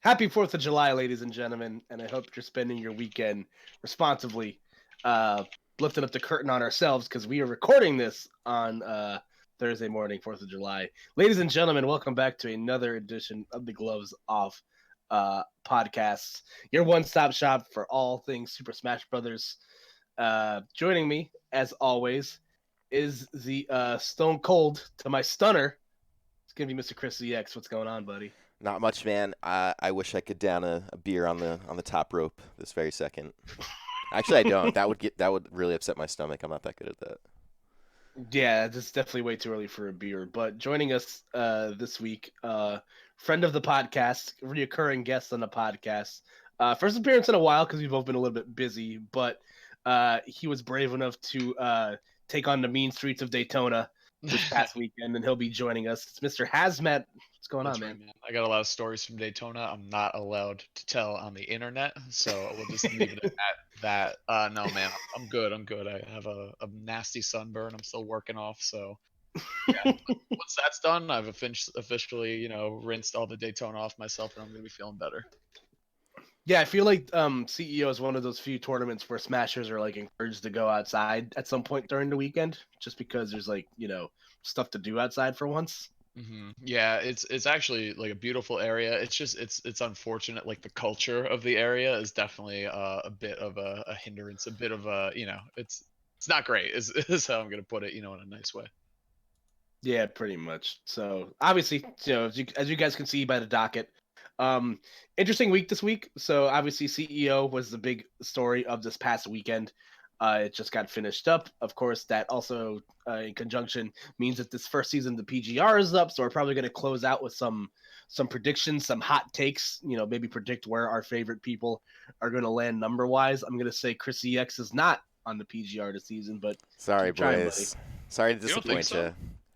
Happy 4th of July, ladies and gentlemen, and I hope you're spending your weekend responsibly. Uh, Lifting up the curtain on ourselves because we are recording this on Thursday morning, 4th of July. Ladies and gentlemen, welcome back to another edition of the Gloves Off podcast, your one-stop shop for all things Super Smash Brothers. Joining me, as always, is the Stone Cold to my stunner. It's gonna be Mr. Chris ZX. What's going on, buddy? Not much, man. I wish I could down a beer on the top rope this very second. Actually, I don't. That would really upset my stomach. I'm not that good at that. Yeah, it's definitely way too early for a beer. But joining us this week, friend of the podcast, reoccurring guest on the podcast. First appearance in a while because we've both been a little bit busy, but he was brave enough to take on the mean streets of Daytona this past weekend, and he'll be joining us. It's Mr. Hazmatt. What's going on, That's man? right, man. I got a lot of stories from Daytona I'm not allowed to tell on the internet, so we'll just leave it at that. No, man, I'm good. I'm good. I have a nasty sunburn I'm still working off, so yeah. Once that's done, I've officially, rinsed all the Daytona off myself, and I'm gonna be feeling better. Yeah, I feel like CEO is one of those few tournaments where smashers are like encouraged to go outside at some point during the weekend, just because there's like stuff to do outside for once. Yeah, it's actually like a beautiful area. It's just it's unfortunate. Like the culture of the area is definitely a bit of a hindrance, a bit of a it's not great. Is how I'm gonna put it. In a nice way. Yeah, pretty much. So obviously, as you guys can see by the docket, um, interesting week this week. So obviously, CEO was the big story of this past weekend. It just got finished up. Of course, that also in conjunction means that this first season of the PGR is up. So we're probably going to close out with some predictions, some hot takes. Maybe predict where our favorite people are going to land number wise. I'm going to say Chris EX is not on the PGR this season, but Sorry, keep trying, buddy. boys. Sorry to You don't think disappoint so? you.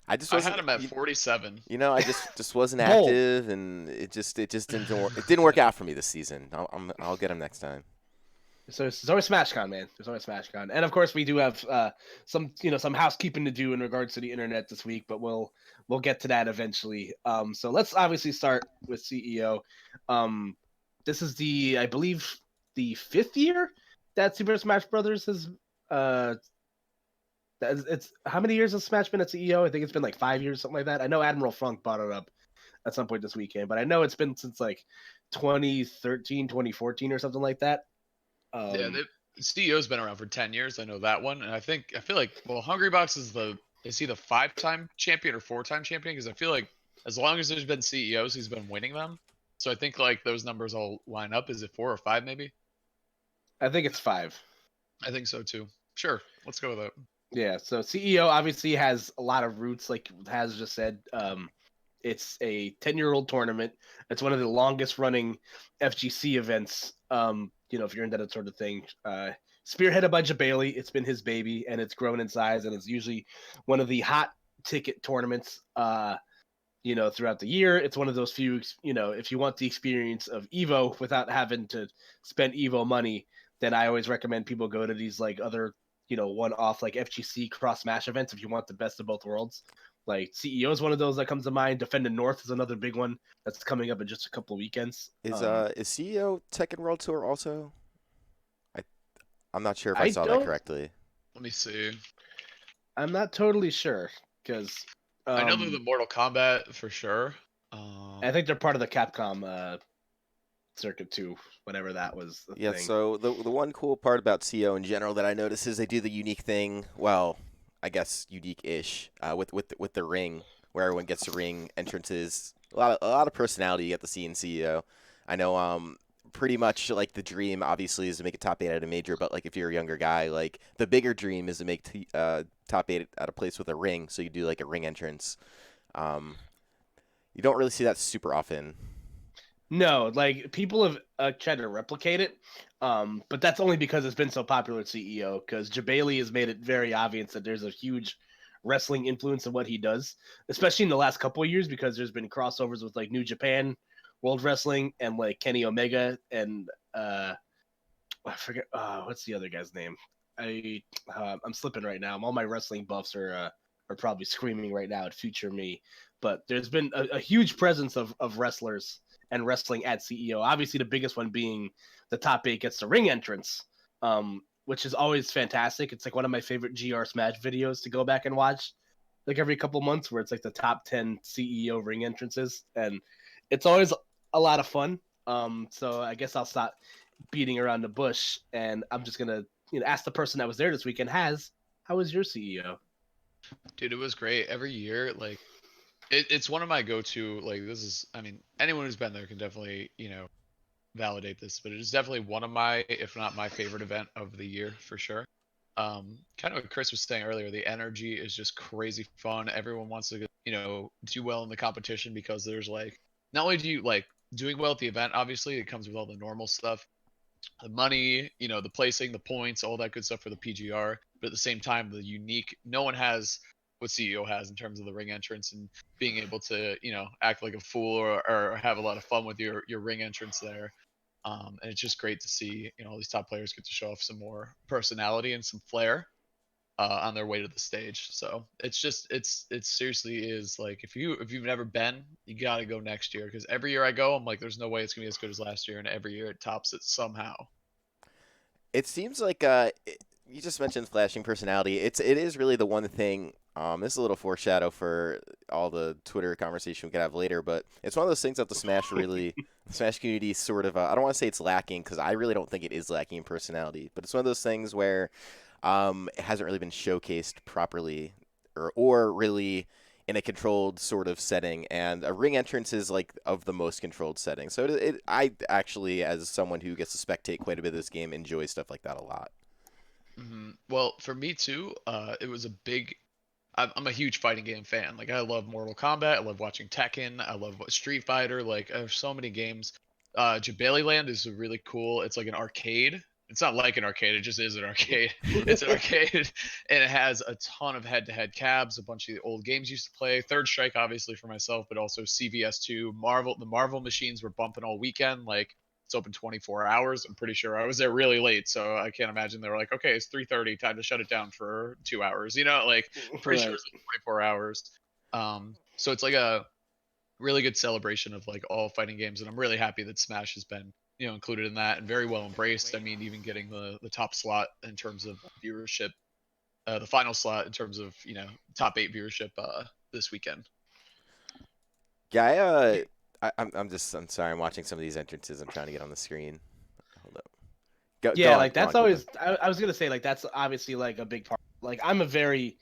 I just I had wasn't. him at 47. I just wasn't Bold. active, and it just didn't work. It didn't work out for me this season. I'll get him next time. So there's always SmashCon, man. There's always SmashCon, and of course we do have some housekeeping to do in regards to the internet this week, but we'll get to that eventually. So let's obviously start with CEO. This is I believe the fifth year that Super Smash Brothers has. It's how many years has Smash been at CEO? I think it's been like 5 years, something like that. I know Admiral Funk brought it up at some point this weekend, but I know it's been since like 2013, 2014 or something like that. Yeah, Um, the CEO's been around for 10 years. I know that one, and I feel like Hungrybox is he the 5-time champion or 4-time champion? Because I feel like as long as there's been CEOs, he's been winning them. So I think like those numbers all line up. Is it 4 or 5 maybe? I think it's five. I think so too. Sure, let's go with it. Yeah, so CEO obviously has a lot of roots, like Has just said. It's a 10-year-old tournament. It's one of the longest running FGC events. If you're into that sort of thing. Spearheaded by Jabali, it's been his baby, and it's grown in size, and it's usually one of the hot ticket tournaments. Throughout the year, it's one of those few. If you want the experience of Evo without having to spend Evo money, then I always recommend people go to these like other one-off like FGC cross smash events if you want the best of both worlds. Like CEO is one of those that comes to mind. Defending North is another big one that's coming up in just a couple of weekends. Is CEO Tekken World Tour also? I I'm not sure if I I saw that don't. correctly. Let me see. I'm not totally sure because I know they're the um, Mortal Kombat for sure. I think they're part of the Capcom Circuit 2, whatever that was the Yeah, thing. so the one cool part about CO in general that I notice is they do the unique thing. Well, I guess unique-ish with the ring, where everyone gets the ring entrances. A lot of personality you get to see in CEO. I know pretty much like the dream obviously is to make a top 8 at a major, but like if you're a younger guy, like the bigger dream is to make top 8 at a place with a ring, so you do like a ring entrance. Um, you don't really see that super often. No, like people have tried to replicate it, but that's only because it's been so popular at CEO. Because Jabali has made it very obvious that there's a huge wrestling influence in what he does, especially in the last couple of years, because there's been crossovers with like New Japan, World Wrestling, and like Kenny Omega, and I forget what's the other guy's name. I'm slipping right now. All my wrestling buffs are probably screaming right now at future me, but there's been a huge presence of wrestlers and wrestling at CEO. Obviously, the biggest one being the top 8 gets the ring entrance, which is always fantastic. It's like one of my favorite GR Smash videos to go back and watch, like every couple months, where it's like the top 10 CEO ring entrances, and it's always a lot of fun. So I guess I'll stop beating around the bush, and I'm just gonna ask the person that was there this weekend. How was your CEO? Dude, it was great. Every year, like it's one of my go-to. Like this is, I mean, anyone who's been there can definitely validate this, but it is definitely one of my, if not my favorite event of the year for sure. Kind of what Chris was saying earlier, the energy is just crazy fun. Everyone wants to do well in the competition because there's like, not only do you like doing well at the event, obviously it comes with all the normal stuff, the money, the placing, the points, all that good stuff for the PGR. But at the same time, the unique, no one has what CEO has in terms of the ring entrance and being able to, act like a fool or have a lot of fun with your ring entrance there. And it's just great to see, all these top players get to show off some more personality and some flair on their way to the stage. So it seriously is like, if you've never been, you got to go next year, because every year I go, I'm like, there's no way it's gonna be as good as last year, and every year it tops it somehow. It seems like you just mentioned flashing personality. It is really the one thing. This is a little foreshadow for all the Twitter conversation we could have later, but it's one of those things that the Smash community sort of. I don't want to say it's lacking, because I really don't think it is lacking in personality, but it's one of those things where it hasn't really been showcased properly, or really in a controlled sort of setting, and a ring entrance is like of the most controlled setting. So I actually, as someone who gets to spectate quite a bit of this game, enjoy stuff like that a lot. Well, for me too, it was a big. I'm a huge fighting game fan. Like I love Mortal Kombat. I love watching Tekken. I love Street Fighter. Like there's so many games. Land is really cool. It's like an arcade. It's not like an arcade. It just is an arcade. It's an arcade, and it has a ton of head-to-head cabs. A bunch of the old games used to play. Third Strike, obviously for myself, but also CVS2. Marvel. The Marvel machines were bumping all weekend. Like it's open 24 hours. I'm pretty sure I was there really late, so I can't imagine they were like, okay, it's 3:30, time to shut it down for 2 hours. Like pretty sure Right. it's like 24 hours. So it's like a really good celebration of like all fighting games, and I'm really happy that Smash has been included in that and very well embraced. I mean, even getting the top slot in terms of viewership, the final slot in terms of top 8 viewership this weekend. Yeah, I'm sorry. I'm watching some of these entrances. I'm trying to get on the screen. Hold up. Go on, Like that's go on, always. I was gonna say, like, that's obviously like a big part. Like I'm a very.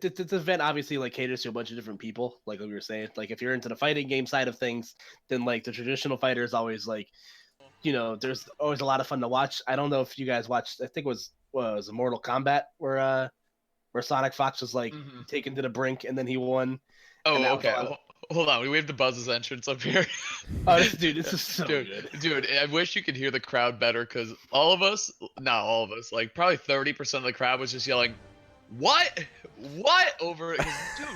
This event obviously like caters to a bunch of different people. Like we were saying, like if you're into the fighting game side of things, then like the traditional fighter is always like, there's always a lot of fun to watch. I don't know if you guys watched. I think it was Mortal Kombat where Sonic Fox was like taken to the brink and then he won. And Oh, that was okay. Hold on. We have the Buzz's entrance up here. Oh, this is so good. Dude, I wish you could hear the crowd better, because all of us, not all of us, like probably 30% of the crowd was just yelling, "What? What?" over it. 'Cause, dude,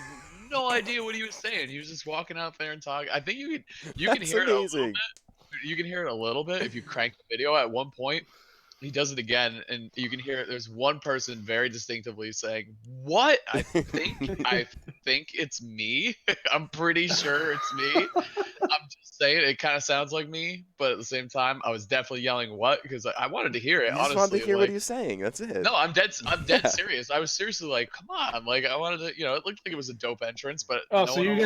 no idea what he was saying. He was just walking out there and talking. I think you can That's hear it a little amazing. bit. You can hear it a little bit if you crank the video at one point. He does it again, and you can hear there's one person very distinctively saying, "What? I think it's me. I'm pretty sure it's me." I'm just saying it kind of sounds like me, but at the same time, I was definitely yelling "what" because I wanted to hear it. You just wanted Honestly, to hear what like he was saying. That's it. no, I'm dead Yeah. serious. I was seriously like, come on, like I wanted to, it looked like it was a dope entrance, but Oh, no so one. you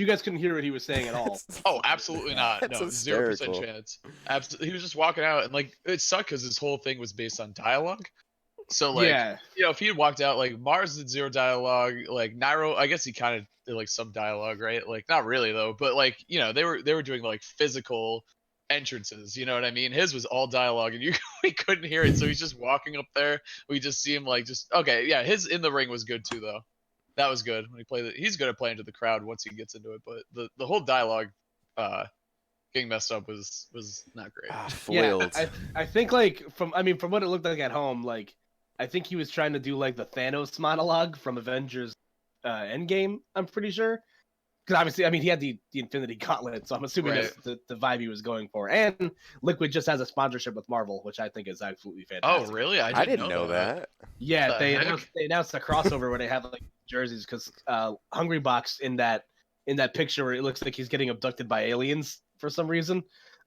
guys couldn't hear what he was saying at all. Oh, absolutely not. That's No, 0% hysterical. chance. Absolutely, he was just walking out, and like it sucked because his whole thing was based on dialogue. So like, Yeah. if he had walked out, like Mars did zero dialogue, like Nairo, I guess he kind of did like some dialogue, right? Like not really though, but like they were doing like physical entrances. You know what I mean? His was all dialogue, and we couldn't hear it. So he's just walking up there. We just see him like just okay, yeah. His in the ring was good too though. That was good when he played it. He's good at playing to the crowd once he gets into it, but the whole dialogue getting messed up was not great. Foiled. Yeah, I think like from what it looked like at home, like I think he was trying to do like the Thanos monologue from Avengers Endgame. I'm pretty sure, because obviously, he had the Infinity Gauntlet, so I'm assuming Right. that's the vibe he was going for. And Liquid just has a sponsorship with Marvel, which I think is absolutely Oh, fantastic. really? I didn't know that. Yeah, What the they heck? announced a crossover where they have like jerseys, because Hungrybox in that picture where it looks like he's getting abducted by aliens, for some reason.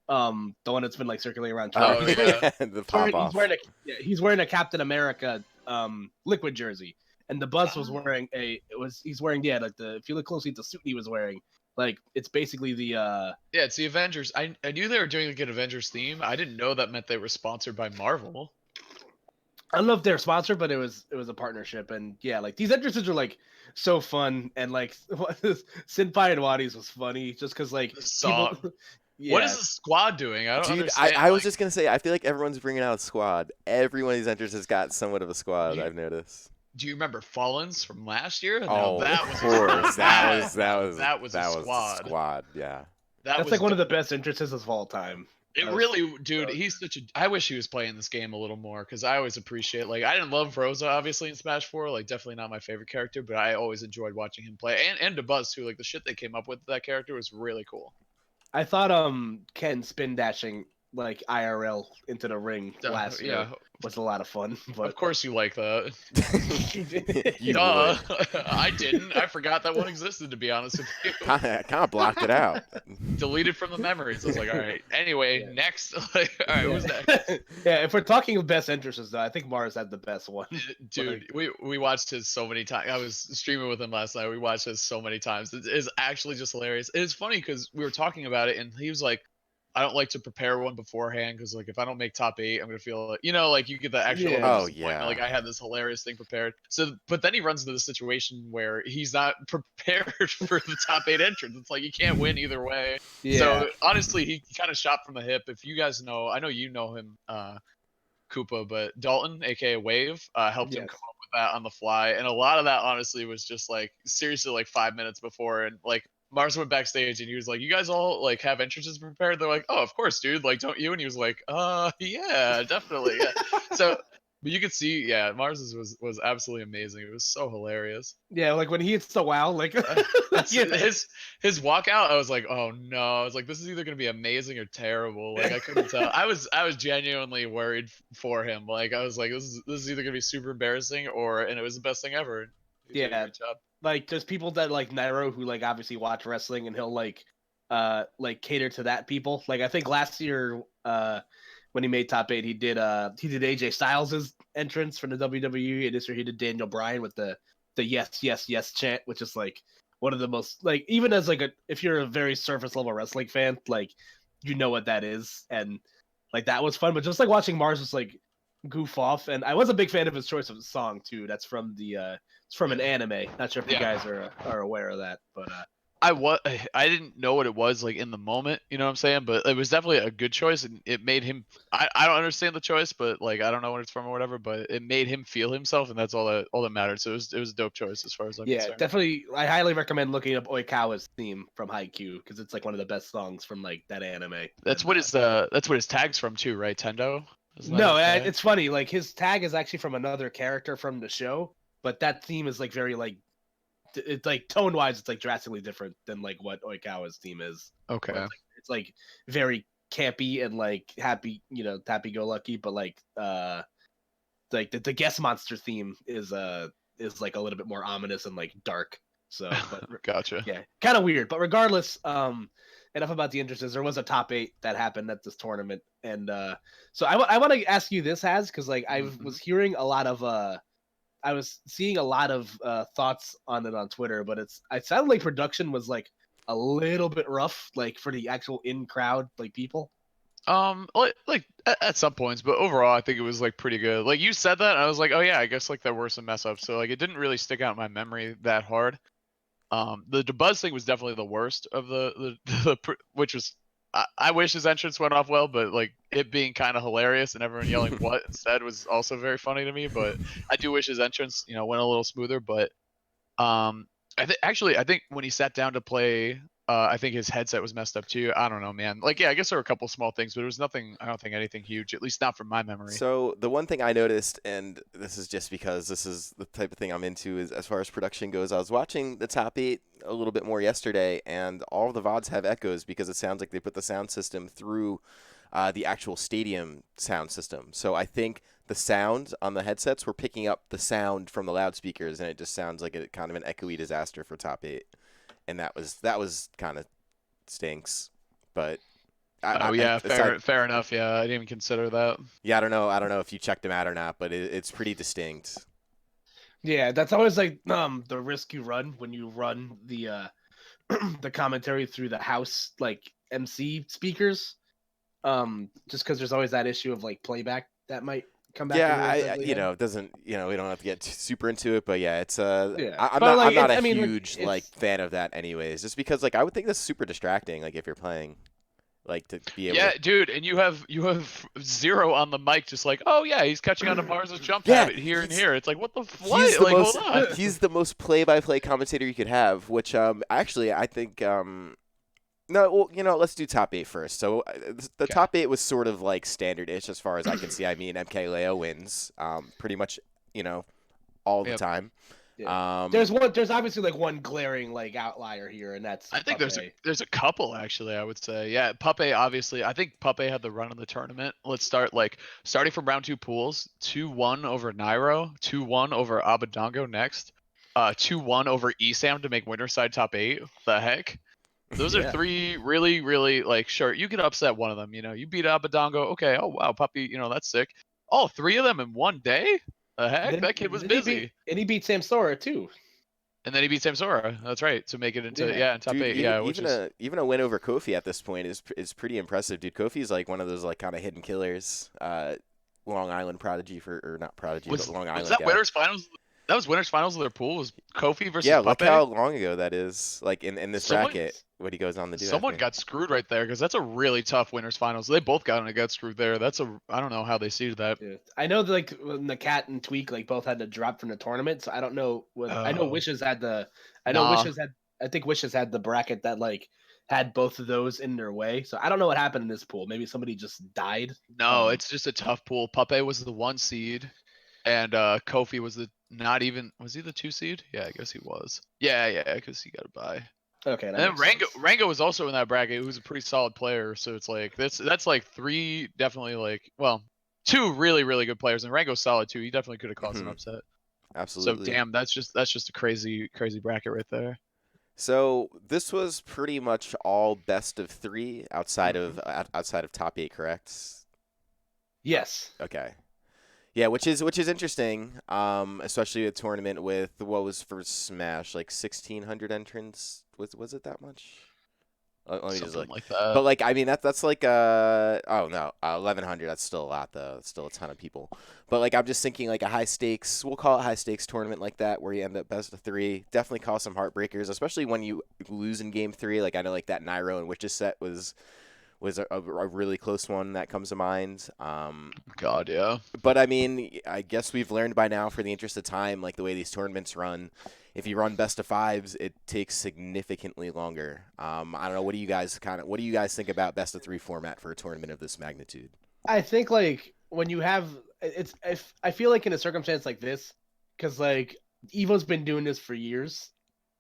The one that's been like circulating around Oh Twitter. yeah. the pop off. He's wearing a Captain America liquid jersey, and the Buzz was Oh. wearing he's wearing like if you look closely at the suit he was wearing, like it's basically the Yeah, it's the Avengers. I knew they were doing like an Avengers theme. I didn't know that meant they were sponsored by Marvel. I don't know if they're sponsored, but it was a partnership, and yeah, like these entrances are like so fun, and like Senpai and Waddy's was funny just because like The people, song. yeah, What is the squad doing? I don't Dude, understand. I was just gonna say, I feel like everyone's bringing out a squad. Every one of these entrances got somewhat of a squad. You- I've noticed. Do you remember Fallens from last year? Oh, that of was course, that was a the squad. squad. Yeah. That that's was like one of the best entrances of all time. It That was- really, dude, he's such a. I wish he was playing this game a little more because I always appreciate. Like, I didn't love Rosa obviously in Smash 4. Like, definitely not my favorite character, but I always enjoyed watching him play. And DeBuzz too. Like, the shit they came up with that character was really cool. I thought Ken spin dashing like IRL into the ring last year Yeah, was a lot of fun, but of course you like that. You Duh. would. I didn't. I forgot that one existed. To be honest with you, Kind of blocked it out. deleted from the memories. I was like, all right. Anyway, Yeah. next. Like, all right, who's next? Yeah, if we're talking of best entrances, though, I think Mars had the best one. Dude, we watched his so many times. I was streaming with him last night. We watched his so many times. It is actually just hilarious. It's funny because we were talking about it, and he was like, "I don't like to prepare one beforehand because like if I don't make top 8, I'm gonna feel like like you get the actual Yeah. Oh, disappointment. yeah. Like I had this hilarious thing prepared. So, but then he runs into the situation where he's not prepared for the top 8 entrance. It's like you can't win either way. Yeah. So honestly, he kind of shot from the hip. If you guys know, I know you know him, Koopa, but Dalton, aka Wave, helped him Yes. come up with that on the fly. And a lot of that, honestly, was just like seriously like 5 minutes before. And like Mars went backstage and he was like, "You guys all like have entrances prepared?" They're like, "Oh, of course, dude. Like, don't you?" And he was like, yeah, definitely, yeah." So, but you could see, yeah, Mars's was absolutely amazing. It was so hilarious. Yeah, like when he hits the wow, like That's yeah. his walkout. I was like, oh no. I was like, this is either gonna be amazing or terrible. Like I couldn't tell. I was genuinely worried for him. Like I was like, this is either gonna be super embarrassing and it was the best thing ever. He did a Yeah. great job. Like there's people that like Nairo who like obviously watch wrestling and he'll like cater to that people. Like I think last year when he made top 8 he did AJ Styles' entrance for the WWE, and this year he did Daniel Bryan with the yes yes yes chant, which is like one of the most like, even as like if you're a very surface level wrestling fan, like you know what that is, and like that was fun. But just like watching Mars just like goof off, and I was a big fan of his choice of the song too. That's from it's from an anime. Not sure if you Yeah. guys are aware of that, but I didn't know what it was like in the moment, you know what I'm saying? But it was definitely a good choice, and it made him. I don't understand the choice, but like I don't know what it's from or whatever. But it made him feel himself, and that's all that mattered. So it was a dope choice as far as I'm yeah, concerned. definitely. I highly recommend looking up Oikawa's theme from Haikyuu because it's like one of the best songs from like that anime. That's And, what his tag's from too, right? Tendo. Isn't that No, his tag? it's funny. Like his tag is actually from another character from the show, but that theme is like very like it's like tone wise, it's like drastically different than like what Oikawa's theme is. Okay. It's like very campy and like happy, happy go lucky, but like like the guest monster theme is like a little bit more ominous and like dark. So, but Gotcha. yeah, kind of weird. But regardless, enough about the entrances. There was a top 8 that happened at this tournament, and so I want to ask you this, Has, because like I was hearing a lot of I was seeing a lot of thoughts on it on Twitter, but it sounded like production was like a little bit rough, like for the actual in crowd like people. Like at some points, but overall, I think it was like pretty good. Like you said that, and I was like, oh yeah, I guess like there were some mess ups. So like it didn't really stick out in my memory that hard. The DeBuzz thing was definitely the worst of which was. I wish his entrance went off well, but like it being kind of hilarious and everyone yelling "what" instead was also very funny to me. But I do wish his entrance, went a little smoother. But I think when he sat down to play, I think his headset was messed up too. I don't know, man. Like, yeah, I guess there were a couple small things, but it was nothing. I don't think anything huge, at least not from my memory. So the one thing I noticed, and this is just because this is the type of thing I'm into, is as far as production goes, I was watching the top 8 a little bit more yesterday, and all of the VODs have echoes because it sounds like they put the sound system through the actual stadium sound system. So I think the sound on the headsets were picking up the sound from the loudspeakers, and it just sounds like a kind of an echoey disaster for top 8. And that was kind of stinks. but Oh yeah, fair enough. Yeah, I didn't even consider that. Yeah, I don't know if you checked them out or not, but it's pretty distinct. Yeah, that's always like the risk you run when you run the the commentary through the house like MC speakers. Just because there's always that issue of like playback that might come back and Yeah, rear its ugly head. it doesn't, we don't have to get super into it, but yeah, it's Yeah, I'm but not like I'm not it's, a I mean, like, huge like it's fan of that anyways, just because like I would think that's super distracting, like if you're playing, like to be able Yeah, to. dude, and you have Zero on the mic, just like, oh yeah, he's catching on to Mars's jump Yeah, habit here and he's here. It's like, what the he's what? the Like, hold most on. he's the most play-by-play commentator you could have, which actually I think no, well, let's do top 8 first. So the Okay. top 8 was sort of like standard-ish as far as I can see. I mean, MKLeo wins pretty much, all the Yep. time. yeah. There's obviously like one glaring like outlier here, and that's I think Puppet. there's a couple actually. I would say, yeah, Puppet obviously. I think Puppet had the run of the tournament. Let's starting from round 2 pools. 2-1 over Nairo. 2-1 over Abadongo next. 2-1 over Esam to make Winterside top 8. The heck. Those are Yeah. 3 really, really like sure. You could upset one of them. You beat Abadongo. Okay. Oh wow, Puppy. That's sick. All 3 of them in one day. The heck. That kid was busy. He beat Sam Sora too. And then he beat Samsora. That's right. To make it into in top Dude, 8. even Yeah, which even is a win over Kofi at this point is pretty impressive, dude. Kofi's like one of those like kind of hidden killers. Long Island prodigy or not prodigy, but Long Island was that guy. winners finals? That was winners finals of their pool. Was Kofi versus Yeah, look Pape? how long ago that is. Like in this bracket, what he goes on to do. Someone got screwed right there because that's a really tough winners finals. They both got screwed there. I don't know how they seeded that. Yeah. I know that like when the Cat and Tweak like both had to drop from the tournament, so I don't know what I know. Wishes had the. I know Nah. Wishes had. I think Wishes had the bracket that like had both of those in their way. So I don't know what happened in this pool. Maybe somebody just died. No, it's just a tough pool. Pape was the 1 seed, and Kofi was was he the 2 seed? Yeah, I guess he was. Yeah, because he got a bye. Okay. And then Rango was also in that bracket, who's a pretty solid player. So it's like that's like 3 definitely like 2 really really good players, and Rango's solid too. He definitely could have caused an upset. Absolutely. So damn, that's just a crazy bracket right there. So this was pretty much all best of 3 outside of top 8, correct? Yes. Okay. Yeah, which is interesting, especially a tournament with what was for Smash, like 1,600 entrants. Was it that much? Let me just look. Like that. But like, I mean, that's like 1,100. That's still a lot though. It's still a ton of people. But like, I'm just thinking like a high stakes. We'll call it high stakes tournament like that, where you end up best of 3. Definitely cause some heartbreakers, especially when you lose in game 3. Like I know like that Nairo and Witches set was a really close one that comes to mind. God, yeah. But I mean, I guess we've learned by now, for the interest of time, like the way these tournaments run, if you run best of 5s, it takes significantly longer. I don't know. What do you guys think about best of 3 format for a tournament of this magnitude? I think like when you have I feel like in a circumstance like this, because like Evo's been doing this for years,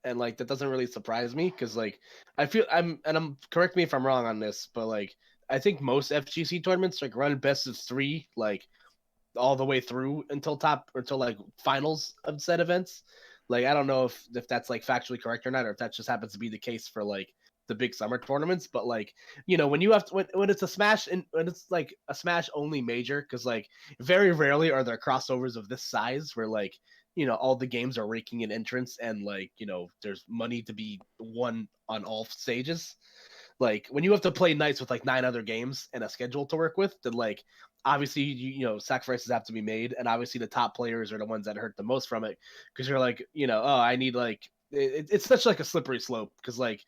and like that doesn't really surprise me because like I'm correct me if I'm wrong on this, but like I think most FGC tournaments like run best of 3 like all the way through until like finals of said events. Like I don't know if that's like factually correct or not, or if that just happens to be the case for like the big summer tournaments. But like when you have to when it's a Smash and when it's like a Smash only major, because like very rarely are there crossovers of this size where like all the games are raking in entrance and like there's money to be won on all stages. Like when you have to play nights with like 9 other games and a schedule to work with, then like obviously sacrifices have to be made, and obviously the top players are the ones that hurt the most from it because you're like oh, I need like it's such like a slippery slope because like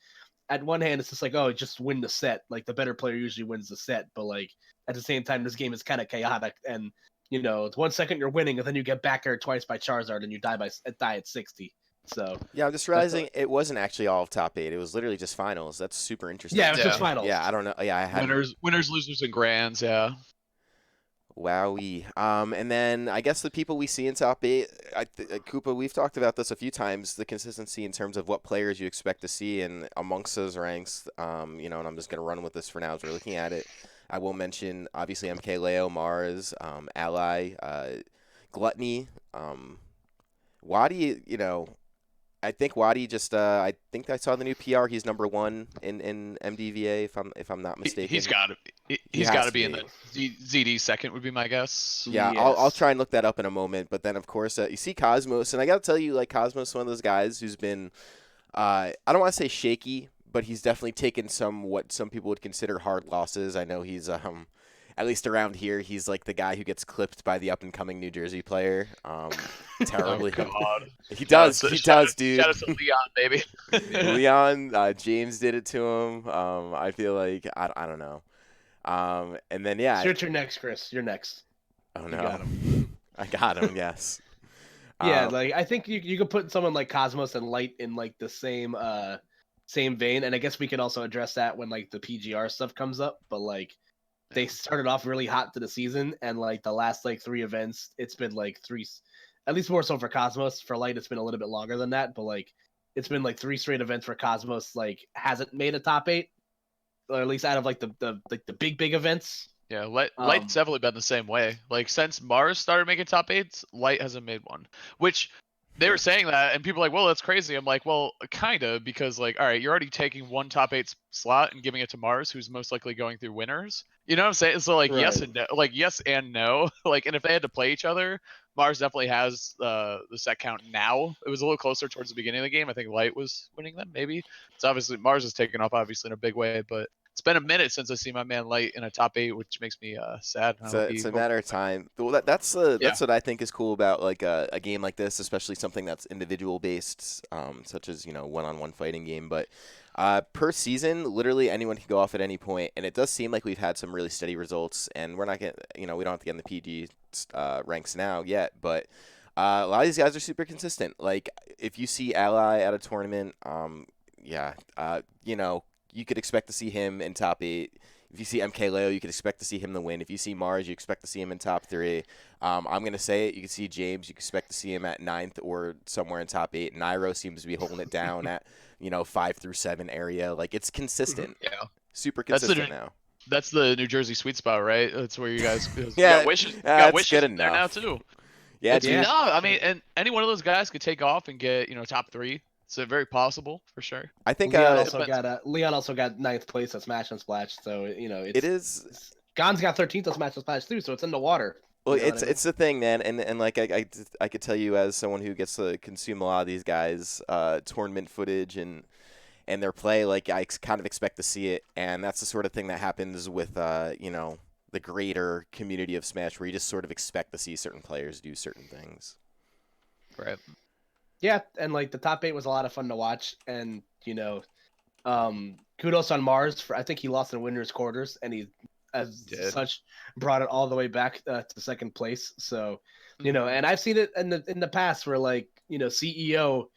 at one hand it's just like, oh, just win the set, like the better player usually wins the set, but like at the same time this game is kind of chaotic, and it's 1 second you're winning and then you get back there twice by Charizard and you die at 60. So yeah, I'm just realizing it wasn't actually all of top 8. It was literally just finals. That's super interesting. Yeah, it was just finals. Yeah, I don't know. Yeah, I had winners, losers, and grands. Yeah. Wowie. And then I guess the people we see in top 8, Koopa, we've talked about this a few times, the consistency in terms of what players you expect to see and amongst those ranks. And I'm just going to run with this for now as we're looking at it. I will mention, obviously, MKLeo, Mars, Ally, Gluttony. Wadi, I think Wadi just I think I saw the new PR. He's #1 in MDVA if I'm not He's mistaken. got to He he's got has to to be in the be. ZD second would be my guess. Yeah, I'll Yes. try and look that up in a moment. But then of course you see Cosmos, and I gotta tell you, like Cosmos, is one of those guys who's been I don't want to say shaky, but he's definitely taken some what some people would consider hard losses. I know he's at least around here, he's like the guy who gets clipped by the up and coming New Jersey player. Oh Terribly. God. He Shout out does. to He shout does, out, shout dude. out to Leon, baby. Leon, James did it to him. I feel like I don't know. And then It's yeah. your turn next, Chris. You're next. Oh You no, got him. I got him. Yes. Yeah, Um, like I think you could put someone like Cosmos and Light in like the same vein, and I guess we can also address that when like the PGR stuff comes up. But like they Yeah. started off really hot to the season, and like the last like 3 events, it's been like three, at least more so for Cosmos. For Light, it's been a little bit longer than that, but like it's been like 3 straight events where Cosmos like hasn't made a top 8, or at least out of like the big events. Yeah, Light's Um, definitely been the same way. Like since Mars started making top eights, Light hasn't made one. Which they were saying that, and people are like, "Well, that's crazy." I'm like, "Well, kinda," because like, all right, you're already taking one top eight slot and giving it to Mars, who's most likely going through winners. You know what I'm saying? So like, yes right. and no, like yes and no. Like, and if they had to play each other, Mars definitely has the set count now. It was a little closer towards the beginning of the game. I think Light was winning them, maybe. It's obviously Mars has taken off, obviously in a big way, but it's been a minute since I see my man Light in a top eight, which makes me sad. I hope it's he a hope matter of time. Well, yeah. that's what I think is cool about like a game like this, especially something that's individual based, such as one-on-one fighting game. But per season, literally anyone can go off at any point, and it does seem like we've had some really steady results. And we're not getting, we don't have to get in the PG ranks now yet, but a lot of these guys are super consistent. Like if you see Ally at a tournament, yeah, you could expect to see him in top 8. If you see MK Leo, you could expect to see him to win. If you see Mars, you expect to see him in top 3. I'm gonna say it. You can see James. You can expect to see him at 9th or somewhere in top 8. Nairo seems to be holding it down at 5 through 7 area. Like it's consistent, Yeah. super That's the consistent now. that's the New Jersey sweet spot, right? That's where you guys 'cause you got Yeah, wishes that's good in there now enough. too. Yeah, It's dude. Yeah, no, I sure. mean, and any one of those guys could take off and get, top 3. It's very possible for sure. I think Depends. Leon also got ninth place at Smash and Splash, so it is. it's Gon's got 13th at Smash and Splash too, so it's in the water. Well, You know what I mean? it's the thing, man, and like I could tell you as someone who gets to consume a lot of these guys' tournament footage and their play, like kind of expect to see it, and that's the sort of thing that happens with the greater community of Smash, where you just sort of expect to see certain players do certain things. Right. Yeah, and like the top 8 was a lot of fun to watch, and kudos on Mars for I think he lost in winners quarters, and he as Did. such brought it all the way back to second place. So Mhm. and I've seen it in the past where like CEO,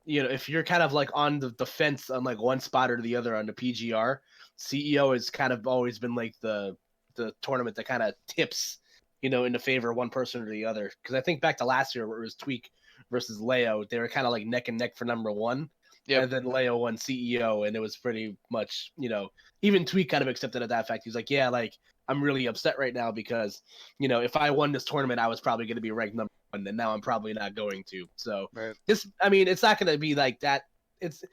if you're kind of like on the fence on like one spot or the other on the PGR, CEO has kind of always been like the tournament that kind of tips in the favor of one person or the other. Because I think back to last year where it was Tweak versus Leo, they were kind of like neck and neck for #1. Yep. And then Leo won CEO, and it was pretty much, even Tweak kind of accepted at that fact. He's like, yeah, like I'm really upset right now because, if I won this tournament, I was probably going to be ranked #1, and now I'm probably not going to. So Right. I mean, it's not going to be like that. It's.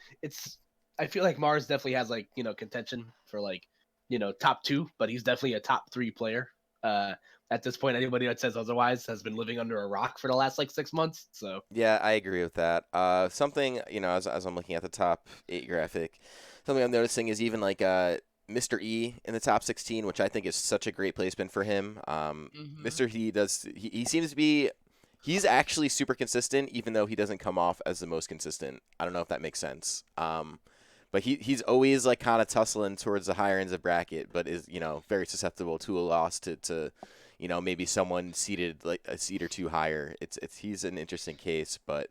I feel like Mars definitely has like contention for like top 2, but he's definitely a top 3 player. At this point, anybody that says otherwise has been living under a rock for the last like 6 months. So Yeah, I agree with that. Something, as I'm looking at the top 8 graphic, something I'm noticing is even like Mr. E in the top 16, which I think is such a great placement for him. Mhm. Mr. He seems to be, he's actually super consistent, even though he doesn't come off as the most consistent. I don't know if that makes sense. But he's always like kind of tussling towards the higher ends of bracket, but is very susceptible to a loss to maybe someone seated like a seat or two higher. He's an interesting case, but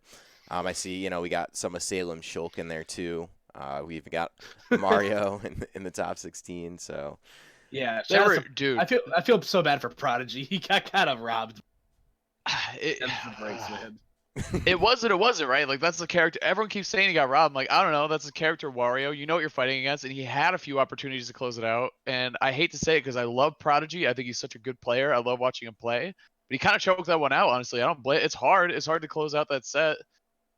I see we got some of Salem Shulk in there too. We've got Mario in the top 16. So yeah, They shout out were, to, dude. I feel so bad for Prodigy. He got kind of robbed. It, Them's the breaks, man. it wasn't. It wasn't right. Like that's the character. Everyone keeps saying he got robbed. I'm like, I don't know. That's the character Wario. You know what you're fighting against, and he had a few opportunities to close it out. And I hate to say it because I love Prodigy. I think he's such a good player. I love watching him play. But he kind of choked that one out. Honestly, I don't blame. It's hard. It's hard to close out that set.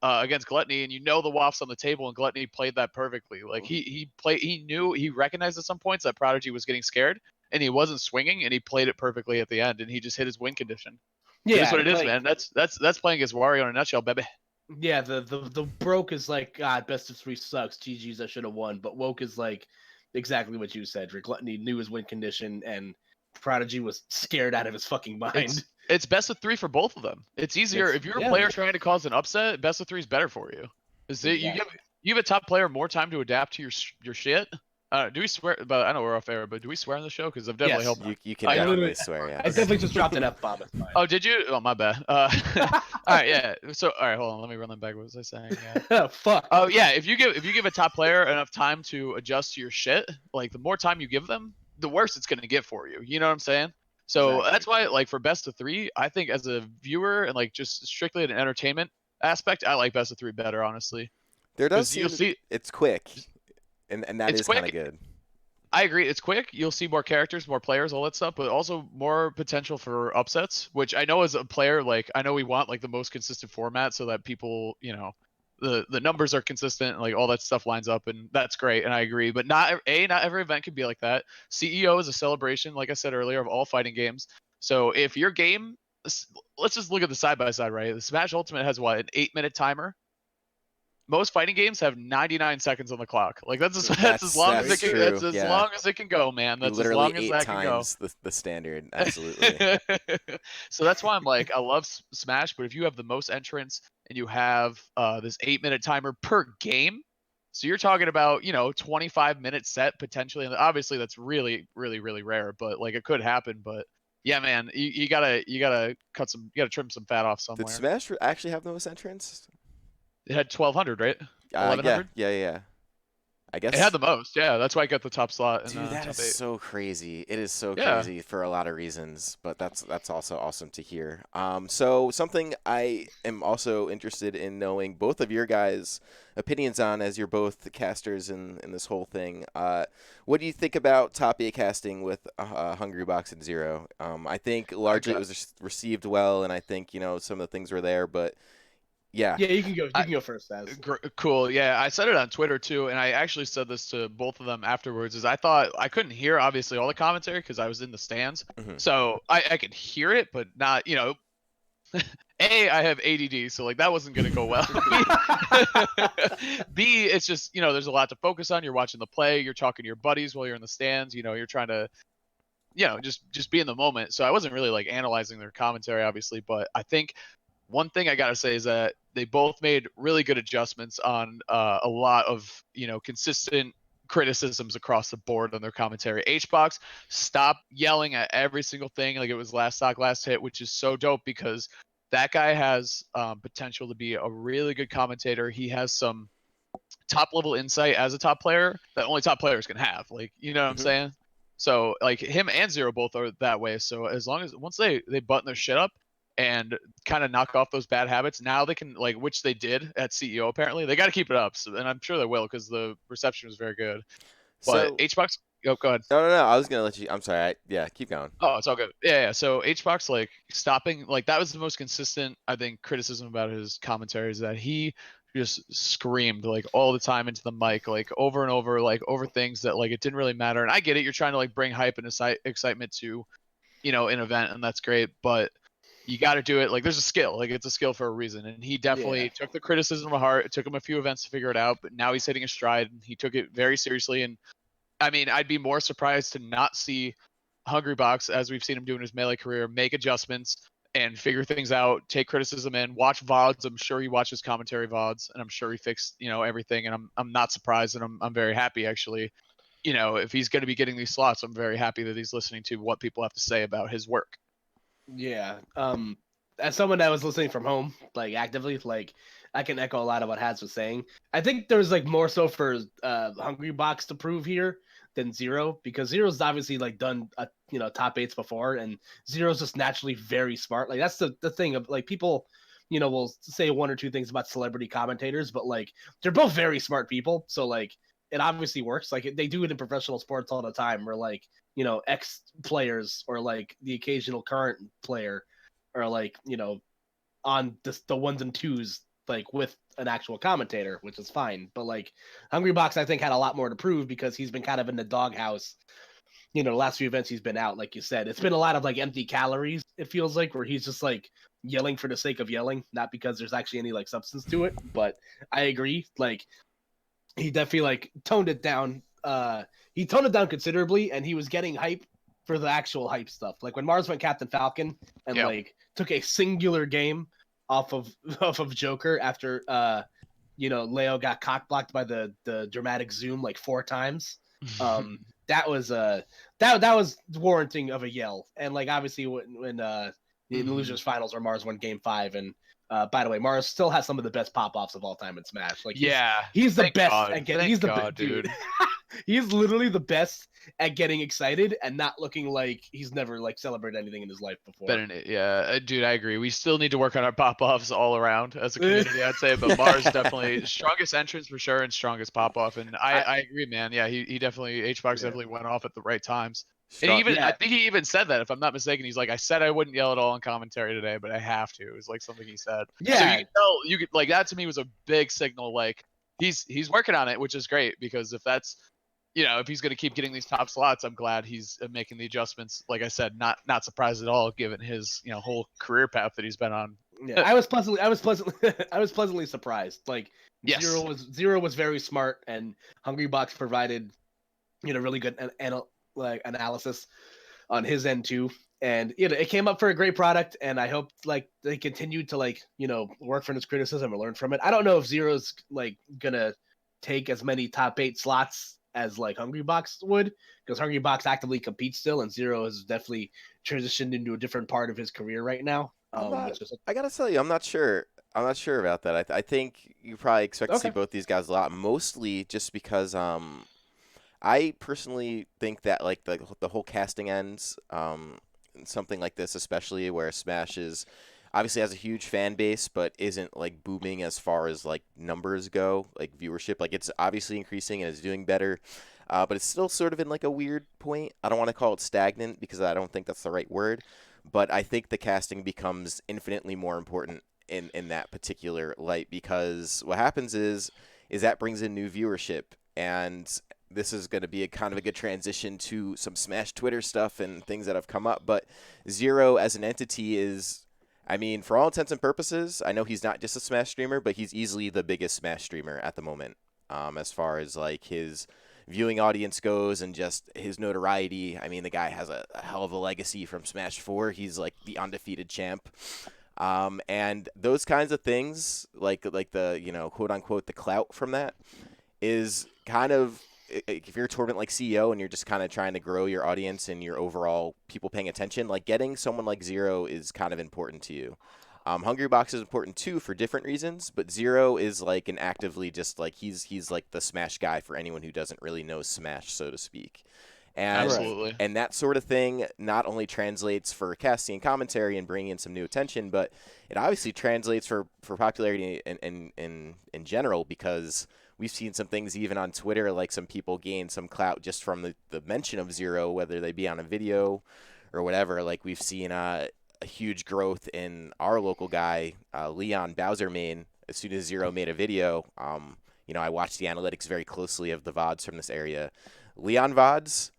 against Gluttony, and the waft's on the table, and Gluttony played that perfectly. Like he recognized at some points that Prodigy was getting scared, and he wasn't swinging, and he played it perfectly at the end, and he just hit his win condition. It is what it is, man. That's playing against Wario in a nutshell, baby. Yeah, the broke is like, God, best of 3 sucks. GG's, I should have won. But woke is like exactly what you said. Gluttony knew his win condition, and Prodigy was scared out of his fucking mind. It's best of 3 for both of them. It's easier if you're a player trying to cause an upset. Best of 3 is better for you. You give a top player more time to adapt to your shit. Do we swear? But I know we're off air. But do we swear on the show? Because I've definitely helped. You can definitely swear. Yeah. I definitely just dropped an F-bomb. Oh, did you? Oh, my bad. All right, yeah. So, all right, hold on. Let me run them back. What was I saying? Yeah. Fuck. Oh, yeah. If you give a top player enough time to adjust to your shit, like the more time you give them, the worse it's gonna get for you. You know what I'm saying? So that's why, like, for best of 3, I think as a viewer and like just strictly an entertainment aspect, I like best of 3 better, honestly. There does seem it's quick, and that is kind of good. I agree. It's quick. You'll see more characters, more players, all that stuff, but also more potential for upsets, which I know as a player, like, I know we want like the most consistent format so that people, the numbers are consistent, like all that stuff lines up, and that's great, and I agree. But not every event can be like that. CEO is a celebration, like I said earlier, of all fighting games. So if your game, let's just look at the side by side, right? The Smash Ultimate has what, an 8-minute timer. Most fighting games have 99 seconds on the clock. Like that's as long as it can. That's as long as it can go, man. That's as long as that can go. The standard, absolutely. So that's why I'm like, I love Smash, but if you have the most entrants and you have this 8-minute timer per game, so you're talking about 25-minute set potentially, and obviously that's really, really, really rare, but like it could happen. But yeah, man, you gotta trim some fat off somewhere. Did Smash actually have the most entrants? It had 1,200, right? 1,100? Yeah. I guess it had the most. Yeah, that's why I got the top slot. Dude, that is so crazy. It is so crazy for a lot of reasons, but that's also awesome to hear. So something I am also interested in knowing both of your guys' opinions on, as you're both the casters in this whole thing. What do you think about top 8 casting with Hungrybox and Zero? I think largely it was received well, and I think some of the things were there, but. Yeah, you can go. You can go first, Az. Cool. Yeah, I said it on Twitter too, and I actually said this to both of them afterwards. Is I thought I couldn't hear obviously all the commentary because I was in the stands, so I could hear it, but not A, I have ADD, so like that wasn't gonna go well. B, it's just there's a lot to focus on. You're watching the play, you're talking to your buddies while you're in the stands. You're trying to just be in the moment. So I wasn't really like analyzing their commentary, obviously, but I think. One thing I gotta say is that they both made really good adjustments on a lot of consistent criticisms across the board on their commentary. HBox, stop yelling at every single thing like it was last stock, last hit, which is so dope because that guy has potential to be a really good commentator. He has some top level insight as a top player that only top players can have. Like what I'm saying? So like him and Zero both are that way. So as long as once they button their shit up and kind of knock off those bad habits, now they can which they did at CEO apparently. They got to keep it up, and I'm sure they will because the reception was very good. But HBox, go ahead. No. I was gonna let you. I'm sorry. Keep going. Oh, it's all good. Yeah. So HBox stopping that was the most consistent I think criticism about his commentary is that he just screamed all the time into the mic over and over over things that it didn't really matter. And I get it. You're trying to bring hype and excitement to an event, and that's great, but you got to do it. There's a skill. It's a skill for a reason. And he definitely took the criticism to heart. It took him a few events to figure it out, but now he's hitting a stride and he took it very seriously. And I mean, I'd be more surprised to not see Hungrybox, as we've seen him do in his Melee career, make adjustments and figure things out, take criticism in, watch VODs. I'm sure he watches commentary VODs, and I'm sure he fixed, everything. And I'm not surprised, and I'm very happy actually. If he's going to be getting these slots, I'm very happy that he's listening to what people have to say about his work. Yeah. As someone that was listening from home, actively, I can echo a lot of what Haz was saying. I think there's more so for Hungrybox to prove here than Zero, because Zero's obviously done top 8s before, and Zero's just naturally very smart. That's the thing of people will say one or two things about celebrity commentators, but they're both very smart people, so it obviously works. They do it in professional sports all the time, where ex players or the occasional current player or on the ones and twos like with an actual commentator, which is fine. But like Hungrybox, I think had a lot more to prove because he's been kind of in the doghouse. The last few events he's been out, like you said, it's been a lot of like empty calories. It feels like where he's just like yelling for the sake of yelling, not because there's actually any like substance to it. But I agree, like he definitely like toned it down. He toned it down considerably, and he was getting hype for the actual hype stuff. Like when Mars went Captain Falcon and like took a singular game off of Joker after Leo got cock blocked by the dramatic zoom like 4 times. That was that was warranting of a yell. And like obviously when the losers finals where Mars won game 5, and by the way, Mars still has some of the best pop-offs of all time in Smash. Like he's the best at getting. He's the best, dude. He's literally the best at getting excited and not looking like he's never like celebrated anything in his life before. Dude, I agree. We still need to work on our pop-offs all around as a community, I'd say. But Mars definitely strongest entrance for sure and strongest pop-off. And I agree, man. Yeah, he definitely H-Box definitely went off at the right times. And I think he even said that, if I'm not mistaken. He's like, I said I wouldn't yell at all in commentary today, but I have to. It was like something he said. Yeah. So you can tell, like that to me was a big signal. Like he's working on it, which is great, because if that's, if he's going to keep getting these top slots, I'm glad he's making the adjustments. Like I said, not surprised at all given his whole career path that he's been on. Yeah, I was pleasantly surprised. Like yes. Zero was very smart, and Hungrybox provided really good analysis on his end too. And it came up for a great product, and I hope like they continue to like work from his criticism or learn from it. I don't know if Zero's like gonna take as many top 8 slots as like Hungrybox would, because Hungrybox actively competes still, and Zero has definitely transitioned into a different part of his career right now. I gotta tell you, I'm not sure. I'm not sure about that. I think you probably expect to see both these guys a lot, mostly just because I personally think that like the whole casting ends, something like this, especially where Smash is obviously has a huge fan base, but isn't like booming as far as like numbers go, like viewership. Like it's obviously increasing and it's doing better, but it's still sort of in like a weird point. I don't want to call it stagnant because I don't think that's the right word, but I think the casting becomes infinitely more important in that particular light, because what happens is that brings in new viewership, and this is going to be a kind of a good transition to some Smash Twitter stuff and things that have come up. But Zero as an entity is, I mean, for all intents and purposes, I know he's not just a Smash streamer, but he's easily the biggest Smash streamer at the moment, as far as like his viewing audience goes and just his notoriety. I mean, the guy has a hell of a legacy from Smash 4. He's like the undefeated champ. And those kinds of things, like the, quote unquote, the clout from that is kind of, if you're a tournament like CEO and you're just kind of trying to grow your audience and your overall people paying attention, like getting someone like Zero is kind of important to you. Hungrybox is important too for different reasons, but Zero is like an actively just like he's like the Smash guy for anyone who doesn't really know Smash, so to speak. And, absolutely. And that sort of thing not only translates for casting and commentary and bringing in some new attention, but it obviously translates for popularity in general, because we've seen some things even on Twitter, like some people gain some clout just from the mention of Zero, whether they be on a video or whatever. Like we've seen a huge growth in our local guy, Leon Bowser main, as soon as Zero made a video. I watched the analytics very closely of the VODs from this area. Leon VODs,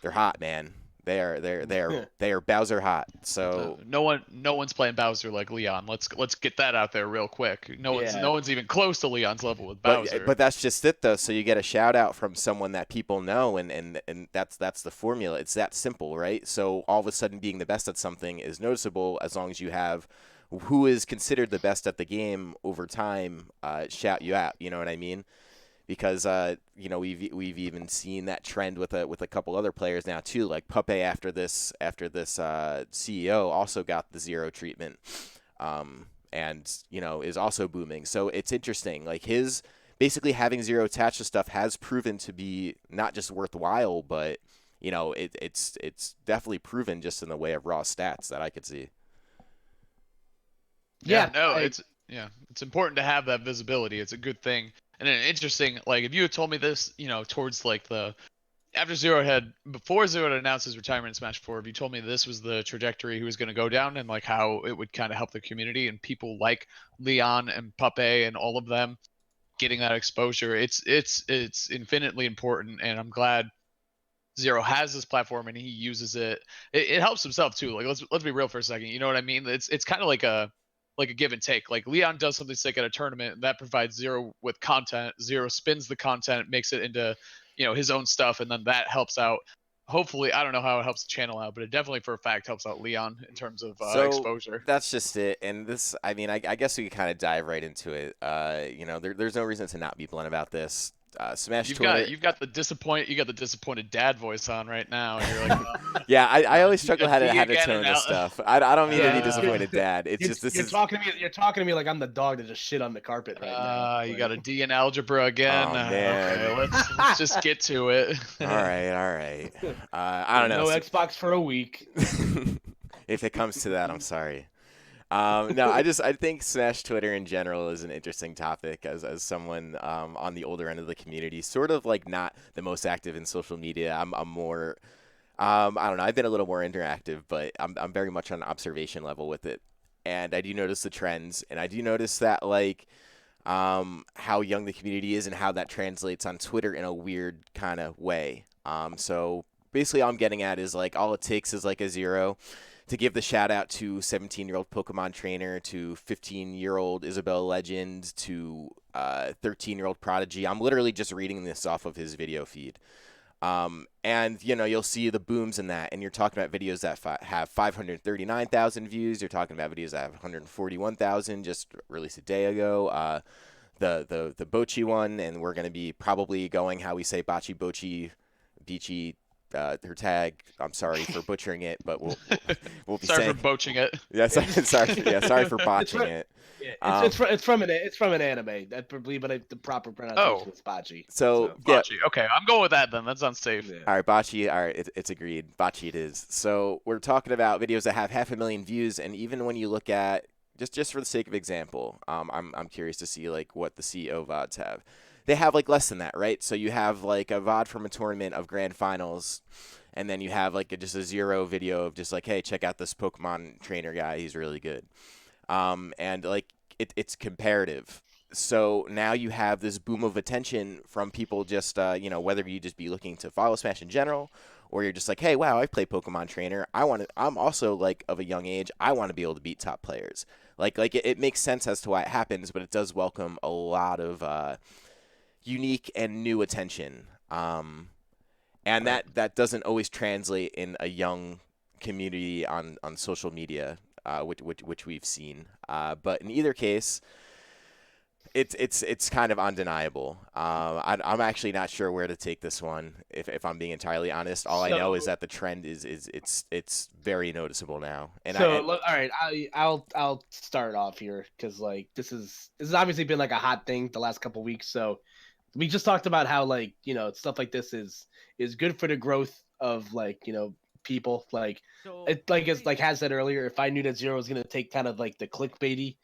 they're hot, man. They are Bowser hot. So no one's playing Bowser like Leon. Let's get that out there real quick. No one's even close to Leon's level with Bowser. But that's just it though. So you get a shout out from someone that people know, and that's the formula. It's that simple, right? So all of a sudden being the best at something is noticeable as long as you have who is considered the best at the game over time shout you out. You know what I mean? Because we've even seen that trend with a couple other players now too, like Puppe after this CEO also got the Zero treatment, and is also booming. So it's interesting. Like his basically having Zero attached to stuff has proven to be not just worthwhile, but it's definitely proven just in the way of raw stats that I could see. It's important to have that visibility. It's a good thing. And then interesting, like if you had told me this, towards like the before Zero had announced his retirement in Smash 4, if you told me this was the trajectory he was going to go down and like how it would kind of help the community and people like Leon and Puppet and all of them getting that exposure, it's infinitely important, and I'm glad Zero has this platform and he uses it. It helps himself too. Like let's be real for a second. You know what I mean? It's kind of like a give and take. Like Leon does something sick at a tournament, and that provides Zero with content. Zero spins the content, makes it into his own stuff, and then that helps out. Hopefully, I don't know how it helps the channel out, but it definitely for a fact helps out Leon in terms of So exposure. that's just it. And this, I mean, I guess we could kind of dive right into it. There's no reason to not be blunt about this. Smash Twitter. You've got the disappointed dad voice on right now. And you're like, Yeah, I always struggle how D to again tone and this out. stuff. I don't mean to be Yeah. disappointed, Dad. It's just this You're is. talking to me. You're talking to me like I'm the dog that just shit on the carpet right now. You got a D in algebra again. Oh man. Okay, let's just get to it. All right. I don't know. No Xbox for a week. If it comes to that, I'm sorry. No, I think Smash Twitter in general is an interesting topic as someone on the older end of the community, sort of like not the most active in social media. I'm more I don't know. I've been a little more interactive, but I'm very much on observation level with it, and I do notice the trends, and I do notice that like how young the community is and how that translates on Twitter in a weird kind of way. So basically, all I'm getting at is like all it takes is like a Zero to give the shout out to 17-year-old Pokemon trainer, to 15-year-old Isabelle Legend, to 13-year-old Prodigy. I'm literally just reading this off of his video feed. And you'll see the booms in that, and you're talking about videos that have 539,000 views. You're talking about videos that have 141,000 just released a day ago. The Bochi one, and we're going to be probably going how we say Bachi Bochi Beachy. Her tag. I'm sorry for butchering it, but we'll be Sorry saying. for boaching it. Yeah, sorry for botching it. Yeah, it's from an anime. I believe, but the proper pronunciation is Bachi. So yeah. Bocce. Okay, I'm going with that then. That's unsafe. Yeah. All right, Bachi. All right, it's agreed. Bachi it is. So we're talking about videos that have 500,000 views, and even when you look at just for the sake of example, I'm curious to see like what the CEO VODs have. They have like less than that, right? So you have like a VOD from a tournament of grand finals, and then you have like just a Zero video of just like, hey, check out this Pokemon trainer guy. He's really good. And like it's comparative. So now you have this boom of attention from people just, whether you just be looking to follow Smash in general, or you're just like, hey, wow, I play Pokemon Trainer. I'm also like of a young age. I want to be able to beat top players. Like it makes sense as to why it happens, but it does welcome a lot of unique and new attention. And that doesn't always translate in a young community on social media, which we've seen. But in either case, it's kind of undeniable. I'm actually not sure where to take this one. If I'm being entirely honest, all I know is that the trend is it's very noticeable now. And all right, I'll start off here because like this has obviously been like a hot thing the last couple weeks. So we just talked about how like stuff like this is good for the growth of like people. Like it's like Has said earlier, if I knew that Zero was gonna take kind of like the clickbaity.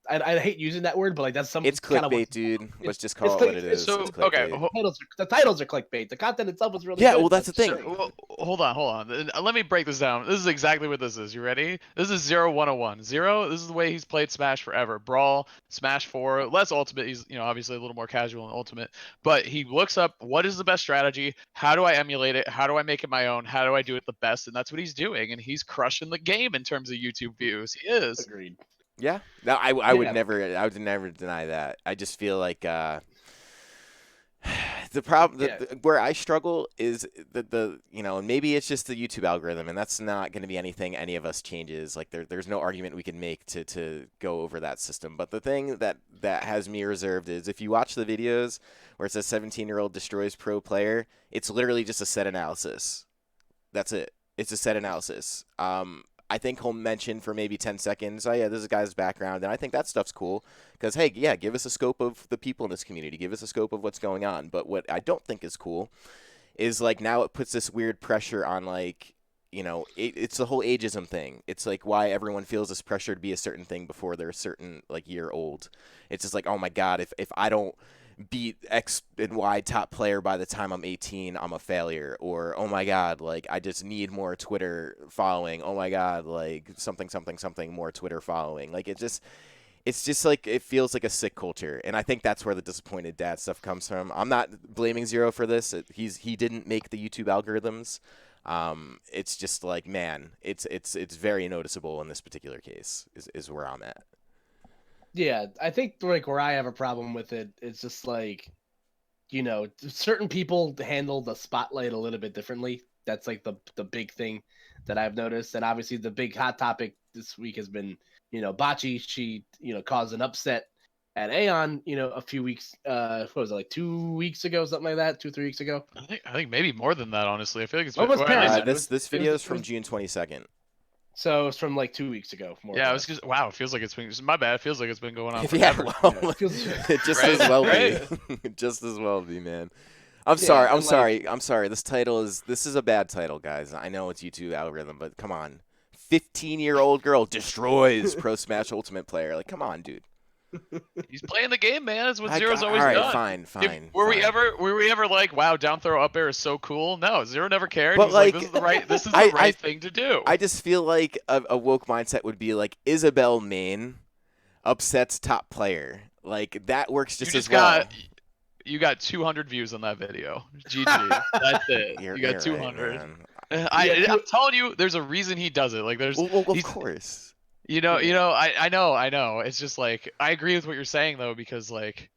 I hate using that word, but like that's it's clickbait, kind of dude. Let's just call it what it is. So it's okay, the titles are clickbait. The content itself was really good. Well, that's the thing. So, hold on. Let me break this down. This is exactly what this is. You ready? This is 101. Zero. This is the way he's played Smash forever. Brawl, Smash 4, less Ultimate. He's obviously a little more casual in Ultimate, but he looks up what is the best strategy. How do I emulate it? How do I make it my own? How do I do it the best? And that's what he's doing. And he's crushing the game in terms of YouTube views. He is. Agreed. Yeah, no, I would never deny that. I just feel like the problem where I struggle is the maybe it's just the YouTube algorithm, and that's not going to be anything any of us changes. Like there's no argument we can make to go over that system. But the thing that has me reserved is if you watch the videos where it says 17-year-old destroys pro player, it's literally just a set analysis. That's it. It's a set analysis. I think he'll mention for maybe 10 seconds, oh, yeah, this is a guy's background. And I think that stuff's cool because, hey, yeah, give us a scope of the people in this community. Give us a scope of what's going on. But what I don't think is cool is, like, now it puts this weird pressure on, like, it's the whole ageism thing. It's, like, why everyone feels this pressure to be a certain thing before they're a certain, like, year old. It's just like, oh, my God, if I don't beat X and Y top player by the time I'm 18, I'm a failure. Or, oh my God, like, I just need more Twitter following. Oh my God, like, something, something, something, more Twitter following. Like, it's just like, it feels like a sick culture. And I think that's where the disappointed dad stuff comes from. I'm not blaming Zero for this. He didn't make the YouTube algorithms. It's just like, man, it's very noticeable in this particular case is where I'm at. Yeah, I think like where I have a problem with it, it's just like, certain people handle the spotlight a little bit differently. That's like the big thing that I've noticed. And obviously the big hot topic this week has been, Bocce. She, caused an upset at Aeon, a few weeks, what was it, like 2 weeks ago, something like that, 2, 3 weeks ago. I think maybe more than that. Honestly, I feel like it's been. Almost Well, at least, Paramount. This video is from June 22nd. So it's from like 2 weeks ago, more yeah, or I less. was just my bad. It feels like it's been going on Yeah, forever. well, Feels- it just Right? as well Right? be. Just as well be, man. I'm Yeah, sorry. I'm and, sorry. I'm sorry. This is a bad title, guys. I know it's YouTube algorithm, but come on. 15-year-old girl destroys Pro Smash Ultimate player. Like, come on, dude. He's playing the game, man. That's what Zero's All always right, done. fine. Were we ever like, wow, down throw up air is so cool? No, Zero never cared. But He's like, like, this is the right thing to do. I just feel like a woke mindset would be like Isabel main upsets top player. Like that works just as well. You got 200 views on that video. GG. That's it. You're You got right, 200. man. I'm telling you, there's a reason he does it. Like, Well, of course. I know. It's just like I agree with what you're saying though, because like,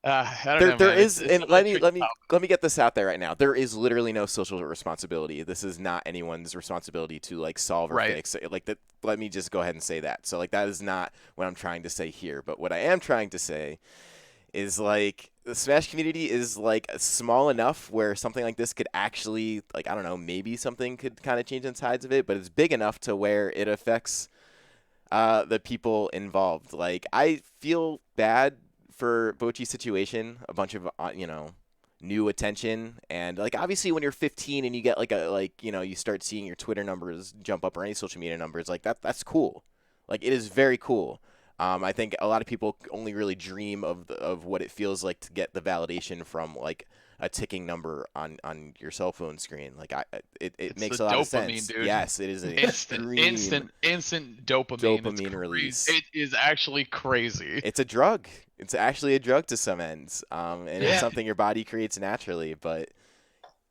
I don't know, There man. is, It's and such a let tricky me get this out there right now. There is literally no social responsibility. This is not anyone's responsibility to like solve or Right. fix it. Like that. Let me just go ahead and say that. So like that is not what I'm trying to say here. But what I am trying to say is like the Smash community is like small enough where something like this could actually, like, I don't know, maybe something could kind of change the sides of it, but it's big enough to where it affects the people involved. Like, I feel bad for Bochi's situation. A bunch of new attention, and like obviously when you're 15 and you get you start seeing your Twitter numbers jump up or any social media numbers, like that's cool. Like, it is very cool. I think a lot of people only really dream of what it feels like to get the validation from like a ticking number on your cell phone screen. Like, it makes a lot of sense. Dude. Yes, it is an instant dopamine release. It is actually crazy. It's a drug. It's actually a drug to some ends, and it's something your body creates naturally. But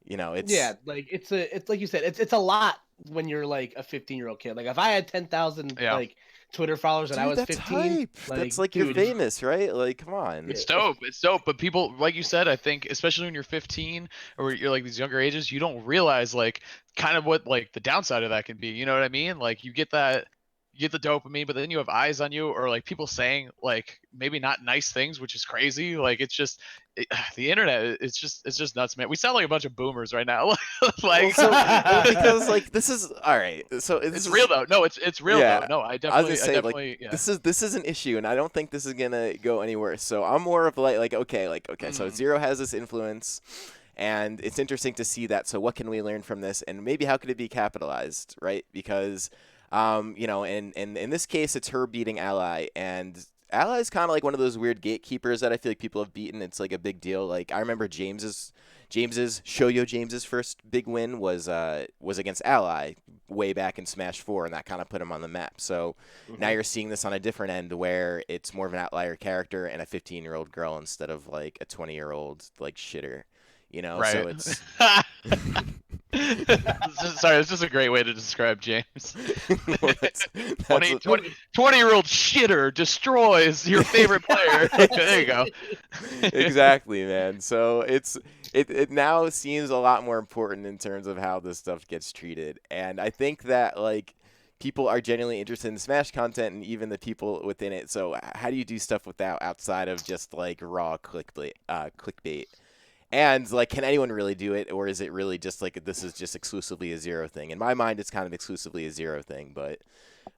it's like it's like you said, it's a lot when you're like a 15-year-old kid. Like if I had 10,000 like Twitter followers and I was that's 15, hype. like, that's like, you're famous, right? Like, come on. It's dope. But people, like you said, I think especially when you're 15 or you're like these younger ages, you don't realize like kind of what like the downside of that can be. You know what I mean? Like you get the dopamine, but then you have eyes on you, or like people saying like maybe not nice things, which is crazy. Like it's just the internet. It's just nuts, man. We sound like a bunch of boomers right now. Like, because like this is all right. So it's real though. No, it's real though. No, I definitely. This is an issue, and I don't think this is gonna go anywhere. So I'm more of like okay. So Zero has this influence, and it's interesting to see that. So what can we learn from this, and maybe how could it be capitalized, right? Because in this case, it's her beating Ally, and Ally is kind of like one of those weird gatekeepers that I feel like people have beaten. It's like a big deal. Like, I remember James's Shoyo James's first big win was against Ally way back in Smash 4, and that kind of put him on the map. So now you're seeing this on a different end where it's more of an outlier character and a 15-year-old girl instead of like a 20-year-old like shitter. Right. So it's it's just a great way to describe James. well, 20-year-old shitter destroys your favorite player. There you go. Exactly, man. So it now seems a lot more important in terms of how this stuff gets treated, and I think that like people are genuinely interested in Smash content, and even the people within it. So how do you do stuff outside of just like raw clickbait? And like, can anyone really do it, or is it really just like this is just exclusively a Zero thing? In my mind, it's kind of exclusively a Zero thing, but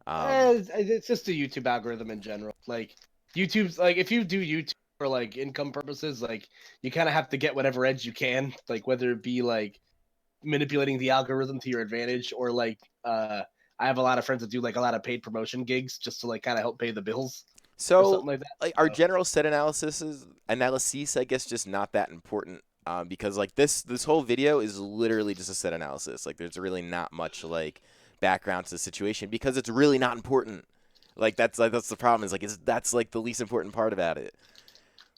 it's just a YouTube algorithm in general. Like YouTube's like, if you do YouTube for like income purposes, like you kind of have to get whatever edge you can, like whether it be like manipulating the algorithm to your advantage, or like I have a lot of friends that do like a lot of paid promotion gigs just to like kind of help pay the bills. So, something like that. like, our general set analyses, I guess, just not that important. Because like this whole video is literally just a set analysis. Like, there's really not much like background to the situation because it's really not important. Like that's the problem. Is like that's like the least important part about it.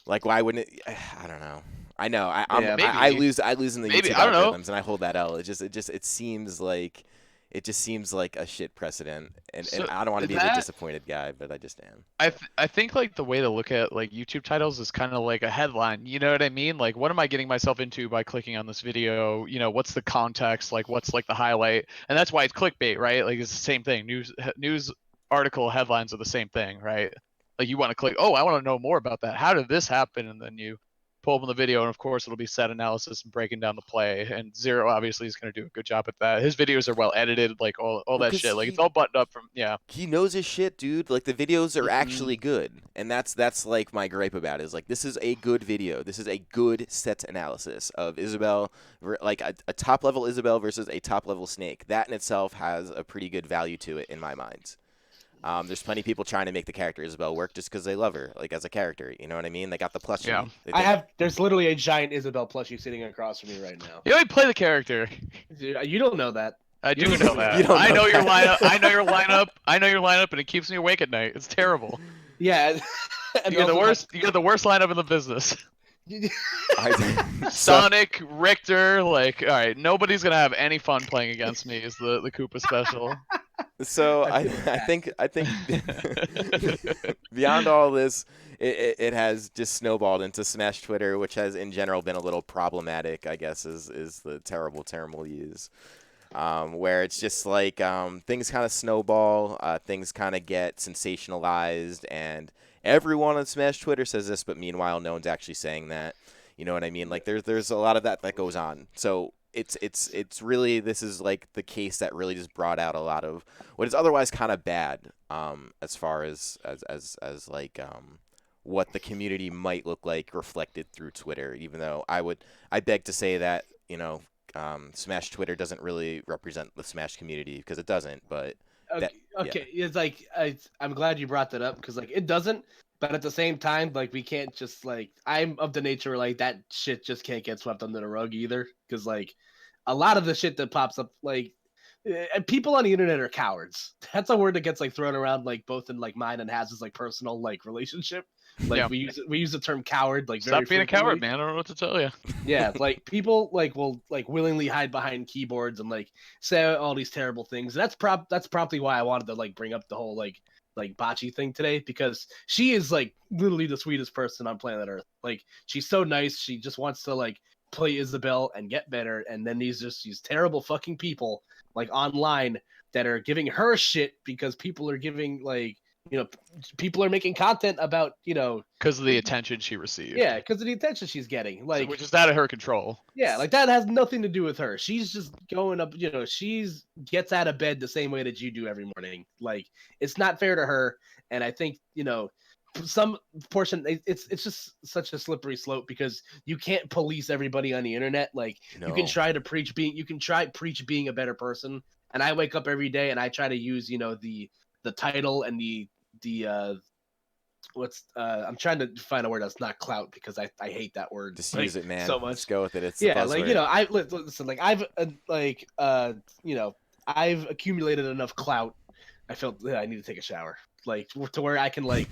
Like, why wouldn't it? I don't know. I know. Yeah. I Maybe. lose in the Maybe. YouTube I don't know. algorithms, and I hold that L. It just seems like a shit precedent, and So I don't want to be the that disappointed guy, but I just am. I think like the way to look at like YouTube titles is kind of like a headline. You know what I mean? Like, what am I getting myself into by clicking on this video? You know, what's the context? Like, what's like the highlight? And that's why it's clickbait, right? Like, it's the same thing. News article headlines are the same thing, right? Like, you want to click, oh, I want to know more about that. How did this happen? And then you pull up on the video, and of course, it'll be set analysis and breaking down the play. And Zero obviously is going to do a good job at that. His videos are well edited, like all Well, that 'cause shit. Like, it's all buttoned up from yeah. he knows his shit, dude. Like, the videos are Mhm. actually good, and that's like my gripe about it. Is like, this is a good video. This is a good set analysis of Isabel, like a top level Isabel versus a top level Snake. That in itself has a pretty good value to it in my mind. There's plenty of people trying to make the character Isabel work just because they love her, like as a character. You know what I mean? They got the plushie. Yeah. There's literally a giant Isabel plushie sitting across from me right now. You only play the character. Dude, you don't know that. I You do don't know know that. You don't I know know your that. lineup. I know your lineup. I know your lineup, and it keeps me awake at night. It's terrible. Yeah. And You got the also worst. You got the worst lineup in the business. so, Sonic, Richter, like, all right, nobody's gonna have any fun playing against me. Is the Koopa special? so I I feel bad. I think beyond all this, it has just snowballed into Smash Twitter, which has in general been a little problematic. I guess is the terrible term we'll use. Where it's just like things kind of snowball, things kind of get sensationalized, and everyone on Smash Twitter says this, but meanwhile, no one's actually saying that. You know what I mean? Like there's a lot of that goes on. So it's really, this is like the case that really just brought out a lot of what is otherwise kind of bad, as far as like what the community might look like reflected through Twitter. Even though I beg to say that, you know, Smash Twitter doesn't really represent the Smash community, because it doesn't. But that, Okay, it's like I'm glad you brought that up because like it doesn't, but at the same time, like we can't just like I'm of the nature where, like that shit just can't get swept under the rug either because like a lot of the shit that pops up like people on the internet are cowards. That's a word that gets like thrown around like both in like mine and Haz's like personal like relationship. Like Yeah. we use the term coward like very Stop being a frequently. coward, man. I don't know what to tell you. Yeah, like people like will like willingly hide behind keyboards and like say all these terrible things. That's probably why I wanted to like bring up the whole like Bocce thing today because she is like literally the sweetest person on planet Earth. Like she's so nice. She just wants to like play Isabel and get better. And then these terrible fucking people like online that are giving her shit because people are giving like people are making content about Because of the attention she received. yeah, because of the attention she's getting. Like Which is out of her control. yeah, like that has nothing to do with her. She's just going up, she's gets out of bed the same way that you do every morning. Like it's not fair to her, and I think, some portion it's just such a slippery slope because you can't police everybody on the internet. Like you can no. try to preach being a better person, and I wake up every day and I try to use, the title and the I'm trying to find a word that's not clout because I hate that word. Just like, use it, man. so much. Just go with it. It's the Yeah, like buzzword. listen, like I've accumulated enough clout. I felt that I need to take a shower, like to where I can like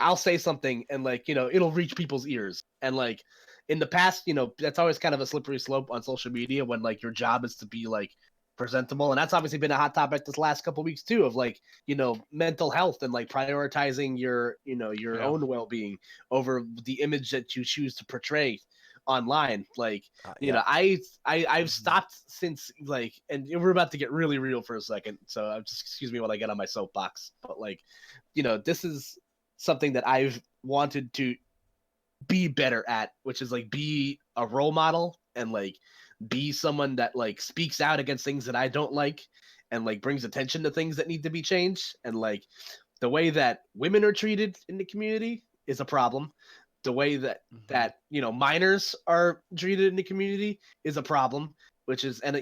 I'll say something and like it'll reach people's ears, and like in the past, that's always kind of a slippery slope on social media when like your job is to be like presentable, and that's obviously been a hot topic this last couple weeks too of like mental health and like prioritizing your your Yeah. own well-being over the image that you choose to portray online. Like Yeah. I've stopped since like, and we're about to get really real for a second, so just excuse me while I get on my soapbox, but like this is something that I've wanted to be better at, which is like be a role model and like be someone that like speaks out against things that I don't like and like brings attention to things that need to be changed. And like the way that women are treated in the community is a problem. the way that minors are treated in the community is a problem. Which is, and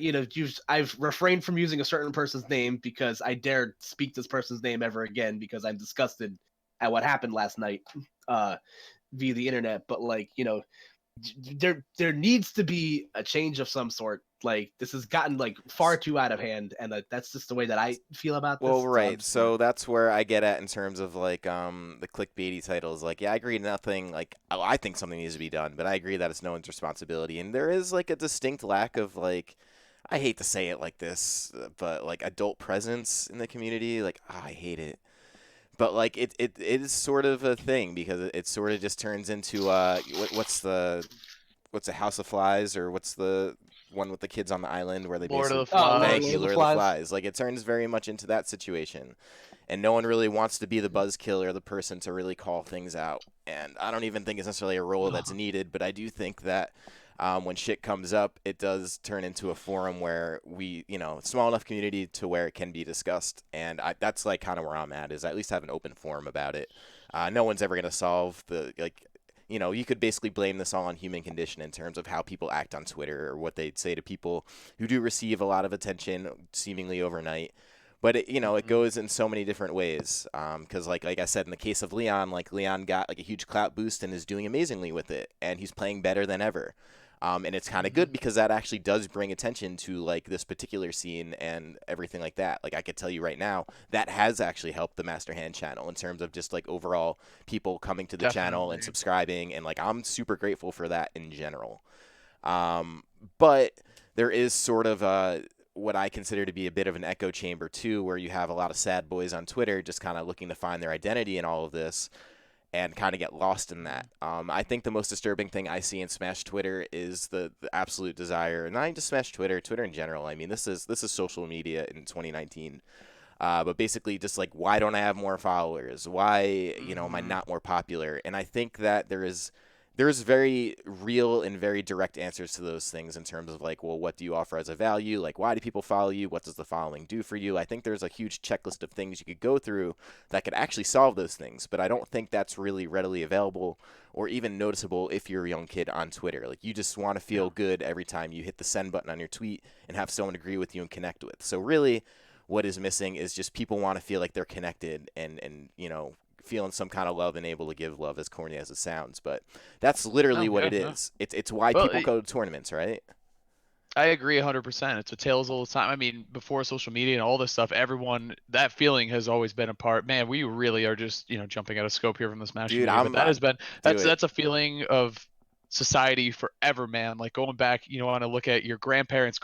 I've refrained from using a certain person's name because I dare speak this person's name ever again because I'm disgusted at what happened last night via the internet. But there needs to be a change of some sort. Like, this has gotten far too out of hand, and that's just the way that I feel about this. Well, right. So that's where I get at in terms of the clickbaity titles. Like, yeah, I agree. Nothing I think something needs to be done, but I agree that it's no one's responsibility, and there is a distinct lack of I hate to say it like this, but adult presence in the community. I hate it. But it is sort of a thing because it sort of just turns into what's the House of Flies, or what's the one with the kids on the island where they Lord of the Flies. Flies. Thank you, Lord of the Flies. It turns very much into that situation, and no one really wants to be the buzzkill or the person to really call things out. And I don't even think it's necessarily a role that's needed, but I do think that when shit comes up, it does turn into a forum where we, small enough community to where it can be discussed. And that's kind of where I'm at, is I at least have an open forum about it. No one's ever going to solve you could basically blame this all on human condition in terms of how people act on Twitter or what they'd say to people who do receive a lot of attention seemingly overnight. But it goes in so many different ways. Because like I said, in the case of Leon, Leon got a huge clout boost and is doing amazingly with it, and he's playing better than ever. And it's kind of good because that actually does bring attention to this particular scene and everything like that. I could tell you right now, that has actually helped the Master Hand channel in terms of just overall people coming to the channel and subscribing. And I'm super grateful for that in general. But there is sort of what I consider to be a bit of an echo chamber too, where you have a lot of sad boys on Twitter just kind of looking to find their identity in all of this, and kind of get lost in that. I think the most disturbing thing I see in Smash Twitter is the absolute desire, not even just Smash Twitter in general. I mean, this is social media in 2019. But basically just why don't I have more followers? Why, am I not more popular? And I think that there's very real and very direct answers to those things in terms of well, what do you offer as a value? Why do people follow you? What does the following do for you? I think there's a huge checklist of things you could go through that could actually solve those things, but I don't think that's really readily available or even noticeable if you're a young kid on Twitter. You just want to feel good every time you hit the send button on your tweet and have someone agree with you and connect with. So really what is missing is just people want to feel like they're connected and feeling some kind of love and able to give love, as corny as it sounds. But that's literally what it is. It's why people go to tournaments, right? I agree 100%. It's a tales all the time. I mean, before social media and all this stuff, that feeling has always been a part. Man, we really are just, jumping out of scope here from the Smash Dude, community, but that has been, that's a feeling of society forever, man. Going back, want to look at your grandparents,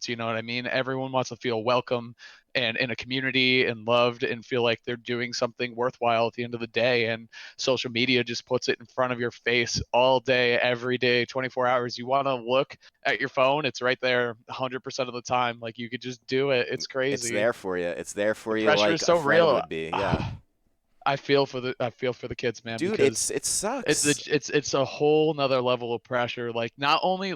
you know what I mean? Everyone wants to feel welcome and in a community and loved and feel like they're doing something worthwhile at the end of the day. And social media just puts it in front of your face all day, every day, 24 hours. You want to look at your phone, it's right there 100% of the time. You could just do it. It's crazy. It's there for you. It's there for you. Pressure is so a friend real. Would be. Yeah. I feel for the kids, man. Dude, it sucks. It's a whole nother level of pressure. Not only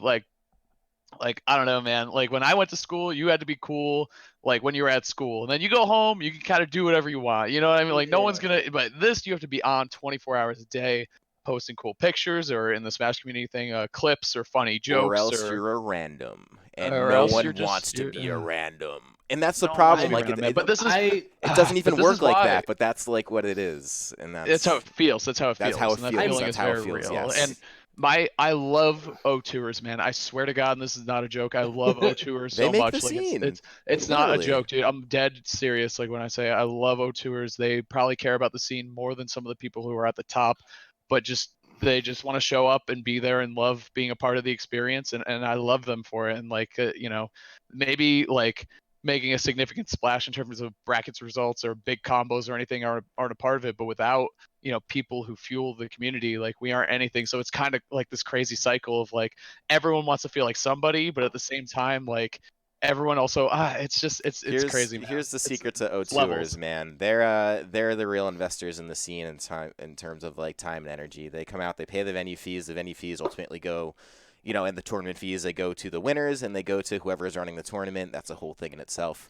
I don't know, man. When I went to school, you had to be cool. When you were at school, and then you go home, you can kind of do whatever you want. You know what I mean? No one's gonna. But this, you have to be on 24 hours a day, posting cool pictures, or in the Smash community thing, clips or funny jokes. Or else you're a random, and no one wants to be a random. And that's the problem. But this is it doesn't even work like that. But that's what it is, and that's how it feels. That's how it feels. That's how it feels. That feeling is very real. Yes. And I love O2ers, man. I swear to God, and this is not a joke. I love O2ers so much. The scene. It's not a joke, dude. I'm dead serious. When I say I love O2ers, they probably care about the scene more than some of the people who are at the top, but they just want to show up and be there and love being a part of the experience, and I love them for it. And maybe making a significant splash in terms of brackets results or big combos or anything aren't a part of it, but without people who fuel the community, we aren't anything. So it's kind of this crazy cycle of everyone wants to feel like somebody, but at the same time everyone also it's crazy, man. Here's the secret to O2ers, man. They're the real investors in the scene and time, in terms of time and energy. They come out, they pay the venue fees ultimately go, and the tournament fees, they go to the winners and they go to whoever is running the tournament. That's a whole thing in itself.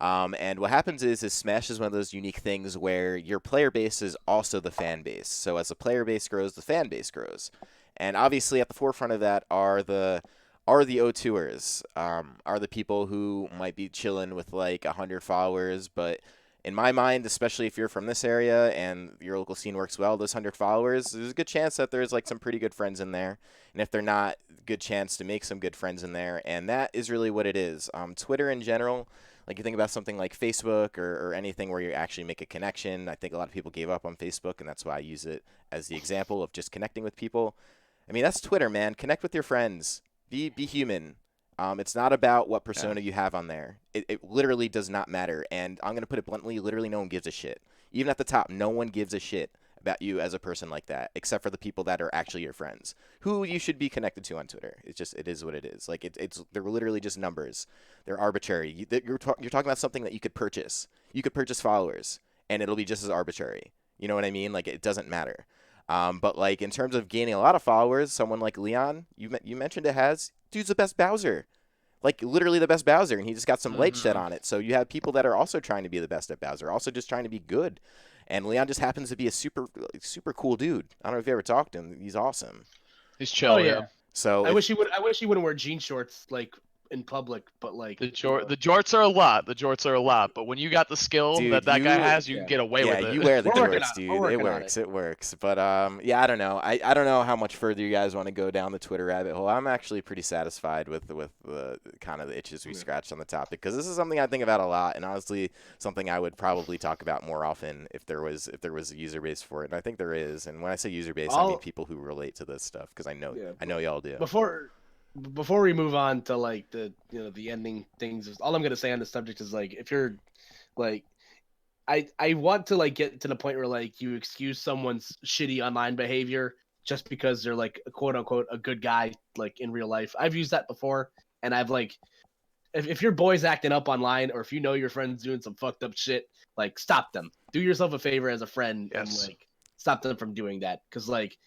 And what happens is Smash is one of those unique things where your player base is also the fan base. So as the player base grows, the fan base grows. And obviously at the forefront of that are the O2ers, are the people who might be chilling with like 100 followers, but in my mind, especially if you're from this area and your local scene works well, those 100 followers, there's a good chance that there's like some pretty good friends in there. And if they're not, good chance to make some good friends in there. And that is really what it is. Twitter in general, like you think about something like Facebook or anything where you actually make a connection. I think a lot of people gave up on Facebook, and that's why I use it as the example of just connecting with people. I mean, that's Twitter, man. Connect with your friends. Be human. It's not about what persona you have on there. It literally does not matter. And I'm going to put it bluntly, literally no one gives a shit. Even at the top, no one gives a shit about you as a person like that, except for the people that are actually your friends, who you should be connected to on Twitter. It is what it is. Like they're literally just numbers. They're arbitrary. You're talking about something that you could purchase. You could purchase followers, and it'll be just as arbitrary. You know what I mean? Like it doesn't matter. But like in terms of gaining a lot of followers, someone like Leon, you mentioned it has, dude's the best Bowser. Like literally the best Bowser, and he just got some light shed on it. So you have people that are also trying to be the best at Bowser, also just trying to be good. And Leon just happens to be a super cool dude. I don't know if you ever talked to him. He's awesome. He's chill. Oh yeah. So I wish he wouldn't wear jean shorts like in public, but like the jorts are a lot. The jorts are a lot, but when you got the skill Dude, that guy has, you can get away with it. Yeah, you wear the We're working jorts, on it. dude. We're It working on works. It works. But yeah, I don't know. I don't know how much further you guys want to go down the Twitter rabbit hole. I'm actually pretty satisfied with the kind of the itches we scratched on the topic, because this is something I think about a lot, and honestly, something I would probably talk about more often if there was a user base for it. And I think there is. And when I say user base, I mean people who relate to this stuff, because I know y'all do. Before we move on to like the ending things, all I'm gonna say on this subject is like if you're like I want to like get to the point where like you excuse someone's shitty online behavior just because they're like quote unquote a good guy like in real life. I've used that before, and I've like if your boy's acting up online, or if you know your friend's doing some fucked up shit, like stop them. Do yourself a favor as a friend and like stop them from doing that, because like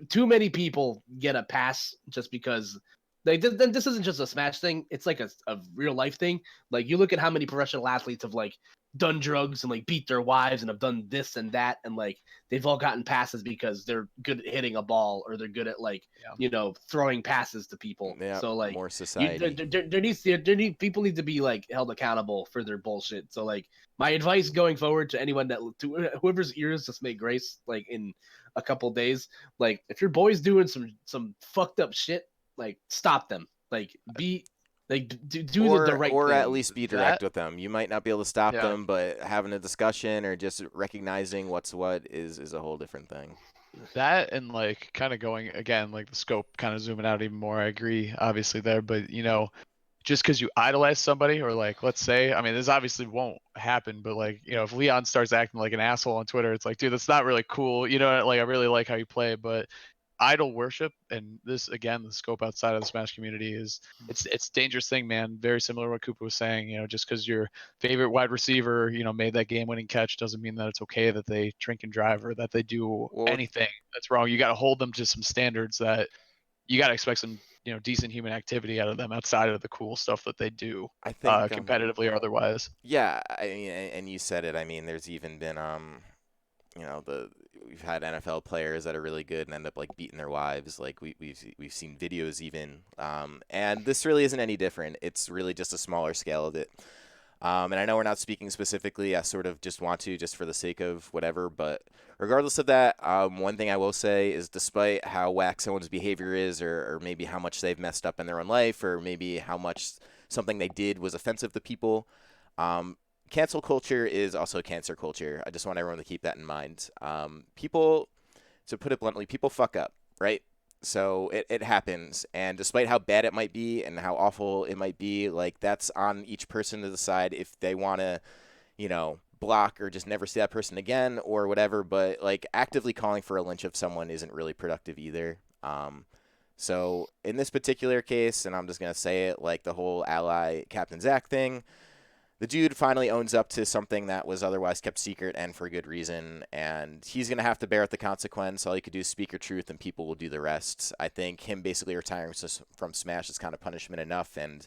too many people get a pass just because then this isn't just a Smash thing. It's like a real life thing. Like you look at how many professional athletes have like done drugs and like beat their wives and have done this and that, and like they've all gotten passes because they're good at hitting a ball, or they're good at like throwing passes to people. Yeah, so like more society. People need to be like held accountable for their bullshit. So like my advice going forward to anyone to whoever's ears just may grace like in a couple days, like if your boy's doing some fucked up shit, like stop them. Like be like do the right thing. Or at least be direct with them. You might not be able to stop them, but having a discussion or just recognizing what's what is a whole different thing. That and like kind of going again, like the scope kind of zooming out even more. I agree, obviously there, but just because you idolize somebody, or like let's say, I mean, this obviously won't happen, but like if Leon starts acting like an asshole on Twitter, it's like, dude, that's not really cool. Like I really like how you play, but idol worship, and this again, the scope outside of the Smash community is it's a dangerous thing, man. Very similar to what Cooper was saying. Just because your favorite wide receiver made that game-winning catch doesn't mean that it's okay that they drink and drive, or that they do anything that's wrong. You got to hold them to some standards that you got to expect some decent human activity out of them outside of the cool stuff that they do, I think competitively or otherwise. Yeah, I mean, and you said it. I mean, there's even been we've had NFL players that are really good and end up like beating their wives. Like we've seen videos even, and this really isn't any different. It's really just a smaller scale of it. And I know we're not speaking specifically. I sort of just want to, just for the sake of whatever. But regardless of that, one thing I will say is, despite how whack someone's behavior is, or maybe how much they've messed up in their own life, or maybe how much something they did was offensive to people, cancel culture is also cancer culture. I just want everyone to keep that in mind. People, to put it bluntly, people fuck up, right? So it happens, and despite how bad it might be and how awful it might be, like that's on each person to decide if they want to, block or just never see that person again or whatever. But like actively calling for a lynch of someone isn't really productive either. So in this particular case, and I'm just gonna say it, like the whole ally Captain Zach thing, the dude finally owns up to something that was otherwise kept secret, and for good reason, and he's going to have to bear the consequence. All he could do is speak your truth, and people will do the rest. I think him basically retiring from Smash is kind of punishment enough, and,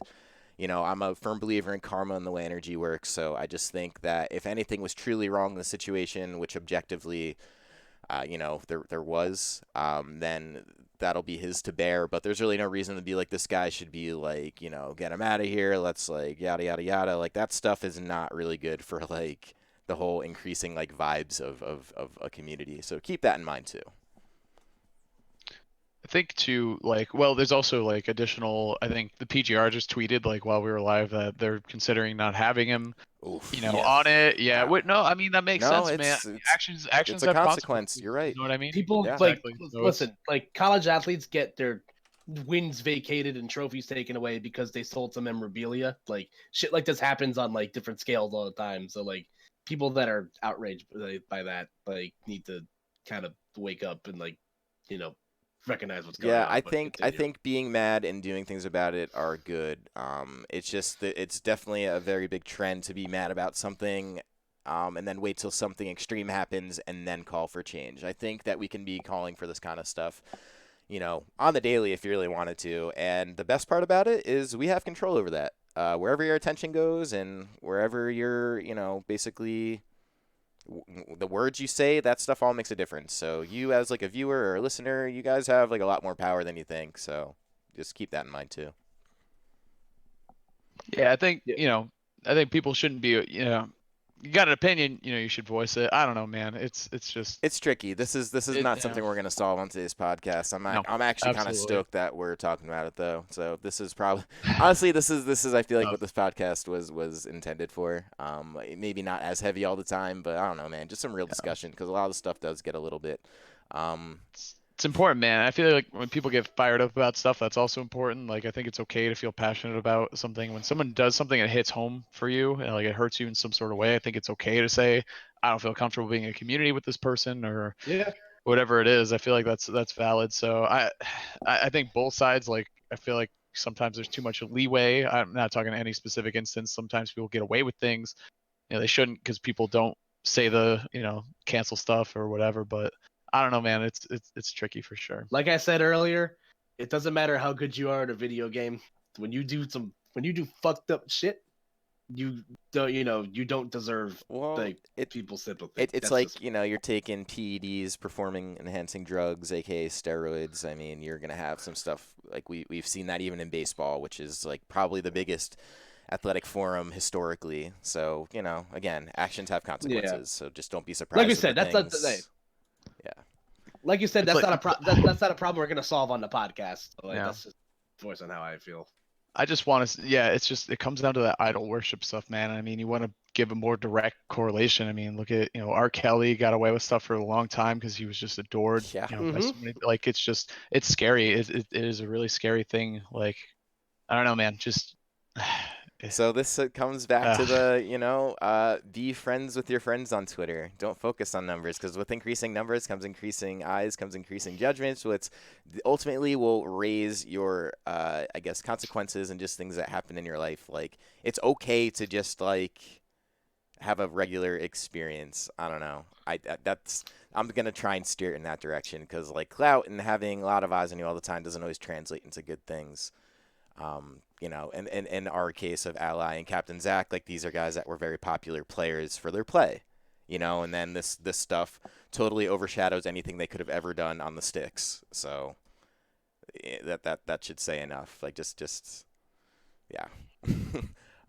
I'm a firm believer in karma and the way energy works. So I just think that if anything was truly wrong in the situation, which objectively, there was, then that'll be his to bear. But there's really no reason to be like, this guy should be like, get him out of here. Let's like yada yada yada. Like that stuff is not really good for like the whole increasing like vibes of a community. So keep that in mind too. I think too, like, well, there's also like additional. I think the PGR just tweeted like while we were live that they're considering not having him, Oof. on it. Yeah. Wow. Wait, no, I mean that makes No, sense, man. it's Actions a have consequence. consequences. You're You right. know what I mean? People Yeah. like Exactly. So listen, like college athletes get their wins vacated and trophies taken away because they sold some memorabilia. Like shit like this happens on like different scales all the time. So like people that are outraged by that like need to kind of wake up and like, you know, recognize what's going Yeah, on. I But think I continue. think being mad and doing things about it are good. It's just that it's definitely a very big trend to be mad about something, and then wait till something extreme happens and then call for change. I think that we can be calling for this kind of stuff, on the daily if you really wanted to. And the best part about it is we have control over that. Wherever your attention goes and wherever you're, basically the words you say, that stuff all makes a difference. So you as like a viewer or a listener, you guys have like a lot more power than you think. So just keep that in mind too. yeah, I think Yeah. I think people shouldn't be. You got an opinion, you should voice it. I don't know, man. It's just It's tricky. This is it. not something we're gonna solve on today's podcast. No, I'm actually kind of absolutely. stoked that we're talking about it though. So this is probably honestly this is I feel like No. what this podcast was intended for. Maybe not as heavy all the time, but I don't know, man. Just some real discussion because a lot of the stuff does get a little bit. It's important, man. I feel like when people get fired up about stuff, that's also important. Like I think it's okay to feel passionate about something. When someone does something that hits home for you and like it hurts you in some sort of way, I think it's okay to say, I don't feel comfortable being in a community with this person or Yeah. whatever it is. I feel like that's valid. So I think both sides, like I feel like sometimes there's too much leeway. I'm not talking any specific instance. Sometimes people get away with things. They shouldn't because people don't say the cancel stuff or whatever. But I don't know, man. It's tricky for sure. Like I said earlier, it doesn't matter how good you are at a video game. When you do fucked up shit, you don't deserve Well, like people's sympathy. it's That's like just you're taking PEDs, performing enhancing drugs, aka steroids. I mean, you're gonna have some stuff like we've seen that even in baseball, which is like probably the biggest athletic forum historically. So again, actions have yeah. consequences. So just don't be Like we surprised at said, the that's not things. Yeah. like you said, It's that's like not a that's not a problem we're gonna solve on the podcast. So, like yeah. that's just voice on how I feel. I just want to, yeah, it's just, it comes down to that idol worship stuff, man. I mean, you want to give a more direct correlation. I mean, look at, R. Kelly got away with stuff for a long time because he was just adored, Yeah. by so many, like, it's scary. It is a really scary thing. Like, I don't know, man, just, So this comes back to uh, the, be friends with your friends on Twitter. Don't focus on numbers because with increasing numbers comes increasing eyes, comes increasing judgments, which ultimately will raise your, I guess, consequences and just things that happen in your life. Like it's okay to just like have a regular experience. I don't know. I'm gonna try and steer it in that direction because like clout and having a lot of eyes on you all the time doesn't always translate into good things. And in our case of Ally and Captain Zach, like these are guys that were very popular players for their play, and then this stuff totally overshadows anything they could have ever done on the sticks. So that should say enough. Like just yeah.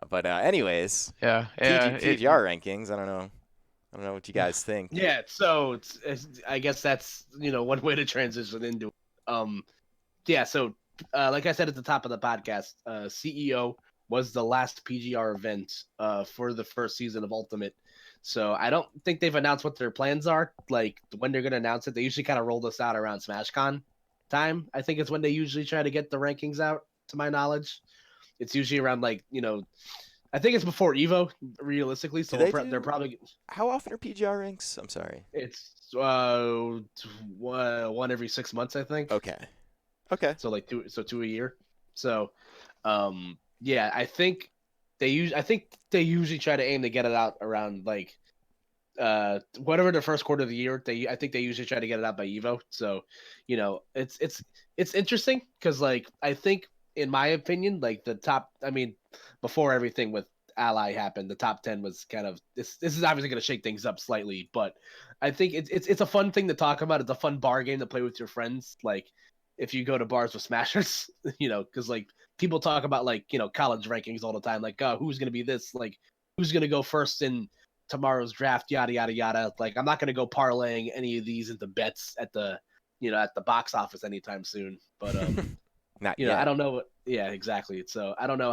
But anyways, yeah, PGR rankings. I don't know what you guys think. Yeah, so I guess that's one way to transition into it. Yeah, so like I said at the top of the podcast, CEO was the last PGR event for the first season of Ultimate. So I don't think they've announced what their plans are, like when they're going to announce it. They usually kind of roll this out around SmashCon time. I think it's when they usually try to get the rankings out, to my knowledge. It's usually around like, I think it's before Evo, realistically. Do So they they're do? probably How often are PGR ranks? I'm sorry. it's one every 6 months, I think. Okay. Okay. So like two a year. So yeah, I think they usually try to aim to get it out around like whatever the first quarter of the year. I think they usually try to get it out by Evo. So, it's interesting because like I think in my opinion, like the top. I mean, before everything with Ally happened, the top 10 was kind of this. This is obviously going to shake things up slightly, but I think it's a fun thing to talk about. It's a fun bar game to play with your friends. Like if you go to bars with Smashers, because like people talk about like college rankings all the time. Like, oh, who's going to be this? Like, who's going to go first in tomorrow's draft? Yada yada yada. Like, I'm not going to go parlaying any of these into bets at the at the box office anytime soon. But Not I yet. don't know. Yeah, exactly. So I don't know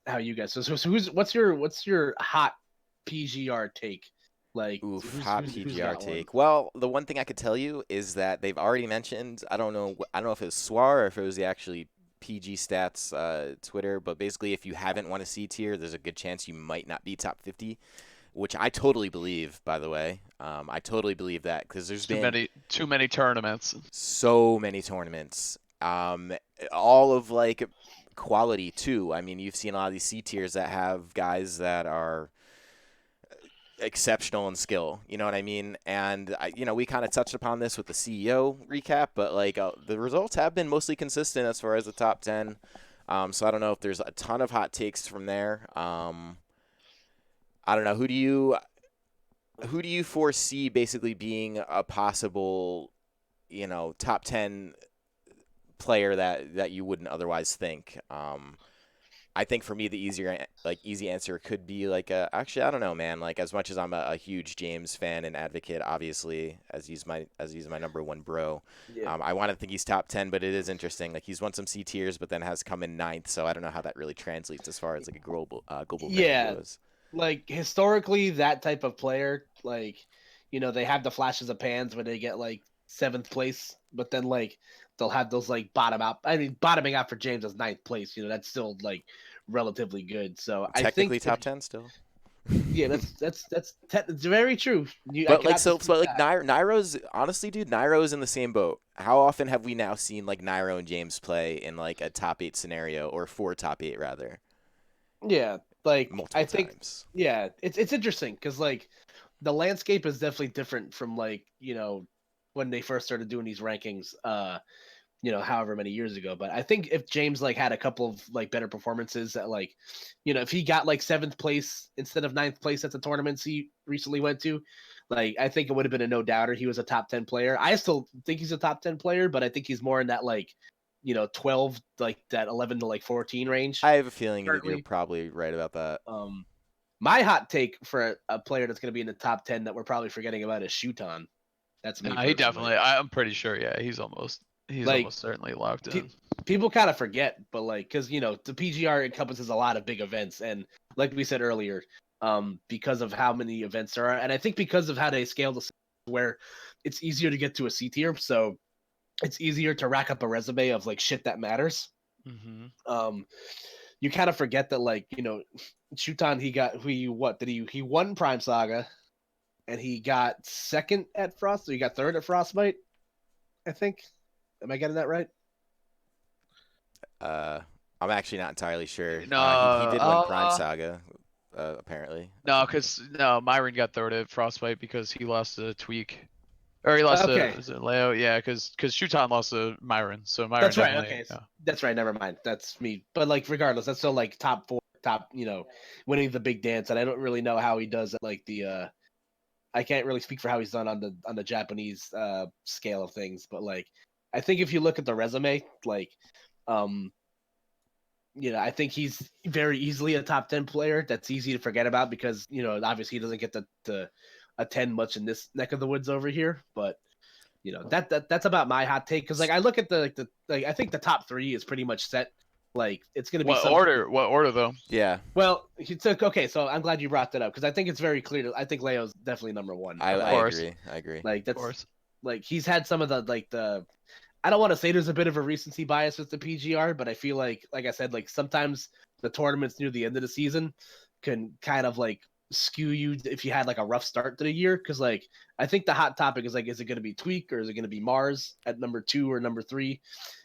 how you guys. So what's your hot PGR take? Like, Oof, hot who's PGR got one? take. Well, the one thing I could tell you is that they've already mentioned. I don't know if it was Swar or if it was the actually PG Stats Twitter, but basically, if you haven't won a C tier, there's a good chance you might not be top 50, which I totally believe. By the way, I totally believe that because there's been Too many tournaments. so many tournaments. All of like quality too. I mean, you've seen a lot of these C tiers that have guys that are exceptional in skill. You know what I mean? And we kind of touched upon this with the CEO recap, but like the results have been mostly consistent as far as the top 10. So I don't know if there's a ton of hot takes from there. I don't know. Who do you foresee basically being a possible, top 10 player that you wouldn't otherwise think? I think for me the easy answer could be like actually I don't know, man. Like as much as I'm a huge James fan and advocate, obviously as he's my number one bro. Yeah. I want to think he's top 10, but it is interesting. Like he's won some C tiers, but then has come in 9th. So I don't know how that really translates as far as like a global ranking goes. Like historically, that type of player, like they have the flashes of pans when they get like 7th place, but then like they'll have those like bottom out. I mean, bottoming out for James as 9th place. That's still like relatively good. So I Technically think top 10 still. yeah, it's very true. I But like cannot dispute but like that. Nairo's honestly, dude, Nairo's in the same boat. How often have we now seen like Nairo and James play in like a top 8 scenario or 4 top 8 rather? Yeah, like Multiple I think times. yeah, it's interesting because like the landscape is definitely different from like when they first started doing these rankings. However many years ago. But I think if James like had a couple of like better performances that like, if he got like 7th place instead of 9th place at the tournaments he recently went to, like I think it would have been a no doubter. He was a top 10 player. I still think he's a top 10 player, but I think he's more in that like, 12 like that 11 to like 14 range I have a feeling that you're currently. probably right about that. My hot take for a player that's going to be in the top 10 that we're probably forgetting about is Shuton. That's me Nah, he personally. definitely. I'm pretty sure. Yeah, he's almost Like certainly locked in. people kind of forget, but like, because the PGR encompasses a lot of big events, and like we said earlier, because of how many events there are, and I think because of how they scale the where it's easier to get to a C tier, so it's easier to rack up a resume of like shit that matters. Mm-hmm. You kind of forget that like Shuton he won Prime Saga, and he got 2nd at Frost, so he got 3rd at Frostbite, I think. Am I getting that right? I'm actually not entirely sure. No, He did win Prime Saga, apparently. no, Myron got 3rd at Frostbite because he lost to Tweak, or he lost Okay. to, is it Leo? Yeah, because Shuton lost to Myron, so Myron That's right. definitely. Okay, Yeah. that's right. Never mind. That's me. But like, regardless, that's still like top 4, winning the big dance. And I don't really know how he does at like the. I can't really speak for how he's done on the Japanese scale of things, but like, I think if you look at the resume, like, I think he's very easily a top 10 player. That's easy to forget about because obviously he doesn't get to attend much in this neck of the woods over here, but. That's about my hot take because like I look at the I think the top 3 is pretty much set. Like it's gonna be What order though? Yeah. Well, he took okay. So I'm glad you brought that up because I think it's very clear. I think Leo's definitely number 1. I course. agree. Like Of that's course. like he's had some of the. I don't want to say there's a bit of a recency bias with the PGR, but I feel like I said, like sometimes the tournaments near the end of the season can kind of like skew you if you had like a rough start to the year. Cause like I think the hot topic is like, is it going to be Tweak or is it going to be Mars at number 2 or number 3?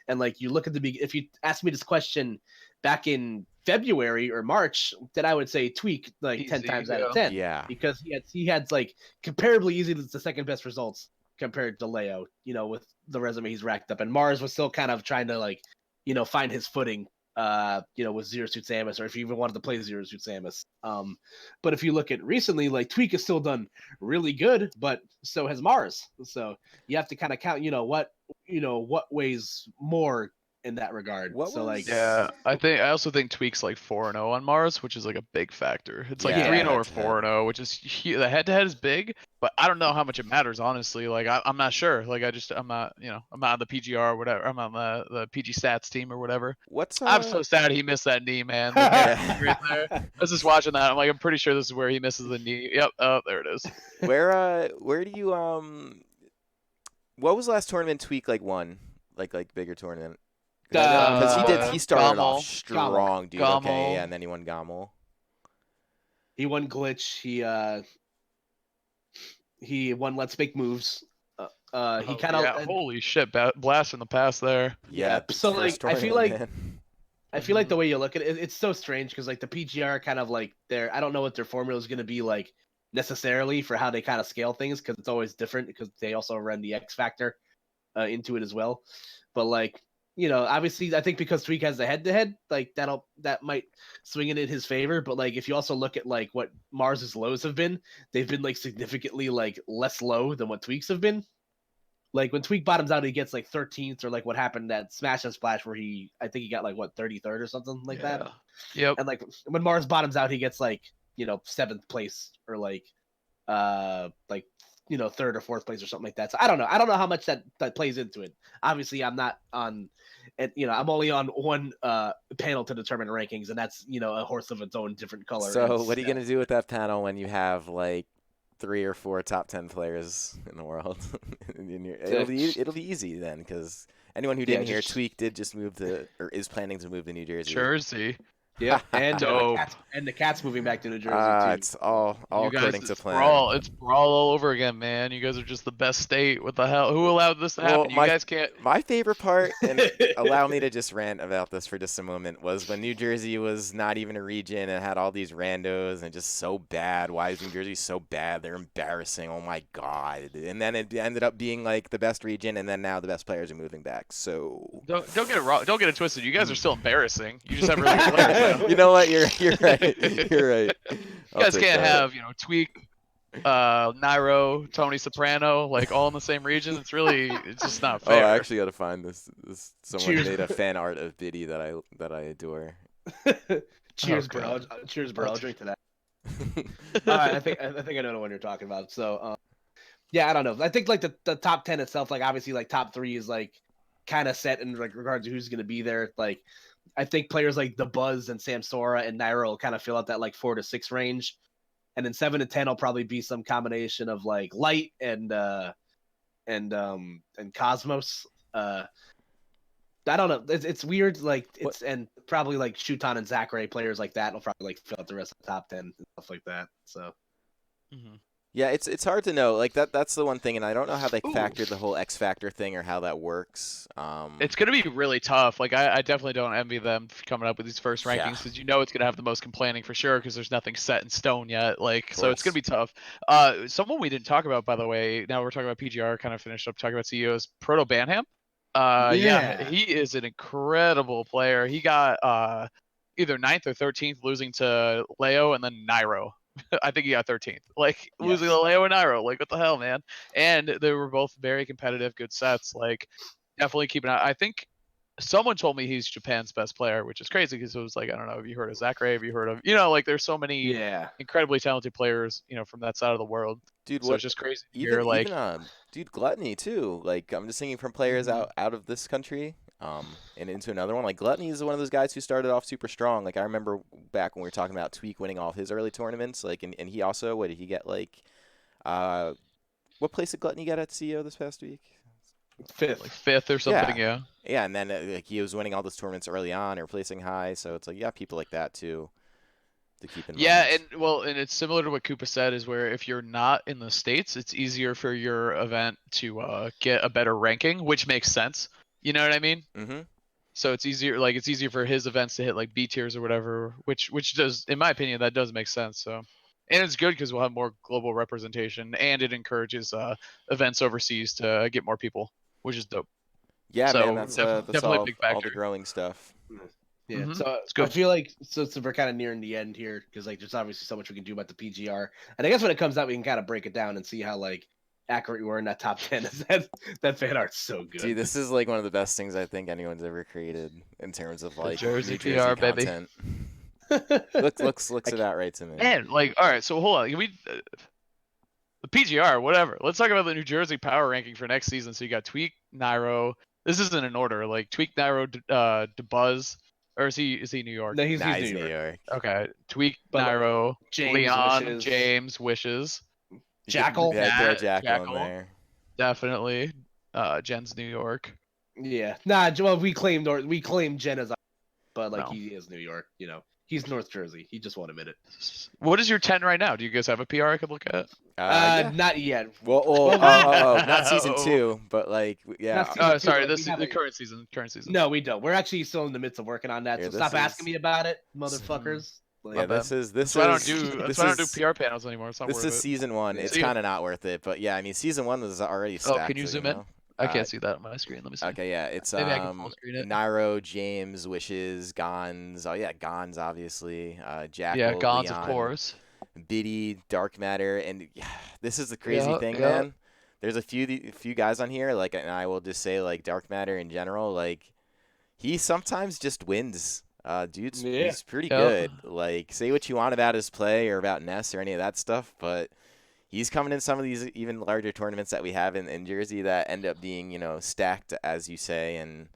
And like you look at if you asked me this question back in February or March, then I would say Tweak like Easy, 10 times out of yeah. 10. Yeah. Because he had like comparably easy the second best results compared to Leo, with the resume he's racked up. And Mars was still kind of trying to like find his footing, with Zero Suit Samus, or if you even wanted to play Zero Suit Samus. But if you look at recently, like Tweak has still done really good, but so has Mars. So you have to kind of count, what weighs more in that regard. What So was? Yeah, I also think Tweak's like 4-0 on Mars, which is like a big factor. It's like Yeah, 3-0 or head-to-head. 4-0, which is the head-to-head is big, but I don't know how much it matters honestly. Like I'm not sure. Like I'm not, I'm not on the PGR or whatever. I'm on the PG Stats team or whatever. What's I'm so sad he missed that knee, man. The neck knee right there. I was just watching that. I'm like, I'm pretty sure this is where he misses the knee. Yep. Oh, there it is. where do you what was the last tournament Tweak like won? Like bigger tournament? Because he started off Gommel. strong, dude. Gommel. Okay, yeah, and then he won Gommel. he won Glitch. He won Let's Make Moves. He kind of holy shit, blast from the past there. Yeah. So like first I feel tournament, like man. I feel like the way you look at it, it's so strange because like the PGR kind of like I don't know what their formula is going to be like necessarily for how they kind of scale things because it's always different because they also run the X factor into it as well. But like obviously I think because Tweak has the head-to-head, like that might swing it in his favor. But like if you also look at like what Mars's lows have been, they've been like significantly like less low than what Tweak's have been. Like when Tweak bottoms out, he gets like 13th, or like what happened at Smash and Splash, where I think he got like what 33rd or something like that. Yep. And like when Mars bottoms out, he gets like 7th place or like third or fourth place or something like that. So I don't know how much that plays into it. Obviously, I'm not on, and I'm only on one panel to determine rankings, and that's a horse of its own different color. So what are you gonna do with that panel when you have like 3 or 4 top 10 players in the world? It'll be easy then, because anyone who didn't hear, Tweak did just move or is planning to move to New Jersey. Yeah, and the cat's moving back to New Jersey too. It's all according to plan. It's brawl all over again, man. You guys are just the best state. What the hell? Who allowed this to happen? You guys can't. My favorite part, and allow me to just rant about this for just a moment, was when New Jersey was not even a region and had all these randos and just so bad. Why is New Jersey so bad? They're embarrassing. Oh my god! And then it ended up being like the best region, and then now the best players are moving back. So don't get it wrong. Don't get it twisted. You guys are still embarrassing. You just have really good players. You know what? You're right. You're right. You guys can't have Tweak, Nairo, Tony Soprano, like all in the same region. It's just not fair. Oh, I actually got to find this. Someone made a fan art of Biddy that I adore. Cheers, bro. Cheers, bro. I'll drink to that. I think I know the one you're talking about. So, yeah, I don't know. I think like the top 10 itself, like obviously like top 3 is like kind of set in like regards to who's going to be there. Like I think players like The Buzz and Samsora and Nairo will kind of fill out that like 4 to 6 range. And then 7 to 10 will probably be some combination of like Light and Cosmos. I don't know. It's weird. Like and probably like Shuton and Zachary, players like that will probably like fill out the rest of the top 10 and stuff like that. So. Mm-hmm. Yeah, it's hard to know. Like that's the one thing, and I don't know how they factored the whole X Factor thing or how that works. It's gonna be really tough. Like I definitely don't envy them for coming up with these first rankings because it's gonna have the most complaining for sure because there's nothing set in stone yet. Like so it's gonna be tough. Someone we didn't talk about, by the way. Now we're talking about PGR. Kind of finished up talking about CEOs. Proto Banham. Yeah, he is an incredible player. He got either 9th or 13th, losing to Leo and then Nairo. I think he got 13th. Like losing to Leo and Nairo. Like what the hell, man? And they were both very competitive, good sets. Like definitely keep an eye. I think someone told me he's Japan's best player, which is crazy because it was like I don't know. Have you heard of Zachary? Have you heard of like there's so many incredibly talented players from that side of the world. Dude, so it's just crazy. Dude, Gluttony too. Like I'm just thinking from players out of this country. And into another one, like Gluttony is one of those guys who started off super strong. Like I remember back when we were talking about Tweak winning all of his early tournaments. Like, and he also, what did he get? Like, what place did Gluttony get at CEO this past week? 5th, like 5th or something. Yeah. And then like he was winning all those tournaments early on or placing high. So it's like people like that too to keep in mind. Yeah, and it's similar to what Koopa said, is where if you're not in the States, it's easier for your event to get a better ranking, which makes sense. You know what I mean? Mm-hmm. So it's easier for his events to hit like B tiers or whatever, which does, in my opinion, that does make sense. So, and it's good because we'll have more global representation, and it encourages events overseas to get more people, which is dope. Yeah, So man, that's definitely a all big all the factor. growing stuff. Yeah, Mhm. so It's I good. feel like so we're kind of nearing the end here because like there's obviously so much we can do about the PGR, and I guess when it comes out we can kind of break it down and see how like accurate we were in that top 10. That fan art's so good. Dude, this is like one of the best things I think anyone's ever created in terms of like Jersey New PR, Jersey baby. content. Looks about right to me. Man, like, all right. So hold on. Can we the PGR, whatever. Let's talk about the New Jersey power ranking for next season. So you got Tweak, Nairo. This isn't in order. Like Tweak, Nairo, DeBuzz, or is he New York? No, he's Nah, New he's New York. York. Okay. Tweak, But like, Nairo, James Leon, Wishes, James, Wishes. Jackal. Yeah, throw Jackal in Jackal. there. Definitely. Jen's New York. Yeah, nah. Well, we claimed Jen as, but like No. he is New York. You know, he's North Jersey. He just won't admit it. What is your 10 right now? Do you guys have a PR I could look at? Yeah. Not yet. Well, not season No. 2, but like, yeah. Not season Oh, two, sorry. but This we is have the a- current season. Current season. No, we don't. We're actually still in the midst of working on that. Yeah, So this stop asking is- me about it, motherfuckers. Like, Yeah, My bad. this is That's why I don't do this PR panels anymore. It's not This worth is it. season 1. Yeah. It's See- kind of not worth it, but yeah, I mean, season 1 was already Oh, stacked. can you so, zoom you in? know. I can't see that on my screen. Let me see. Okay, yeah, it's Maybe I can full screen it. Nairo, James, Wishes, Gons. Oh yeah, Gons obviously. Jackal, Yeah, Gons, Leon, of course. Biddy, Dark Matter, and this is the crazy Yeah, thing, yeah. man. There's a few guys on here, like, and I will just say, like, Dark Matter in general, like, he sometimes just wins. Dude's Yeah. he's pretty Yep. good. Like, say what you want about his play or about Ness or any of that stuff, but he's coming in some of these even larger tournaments that we have in Jersey that end up being, you know, stacked, as you say, and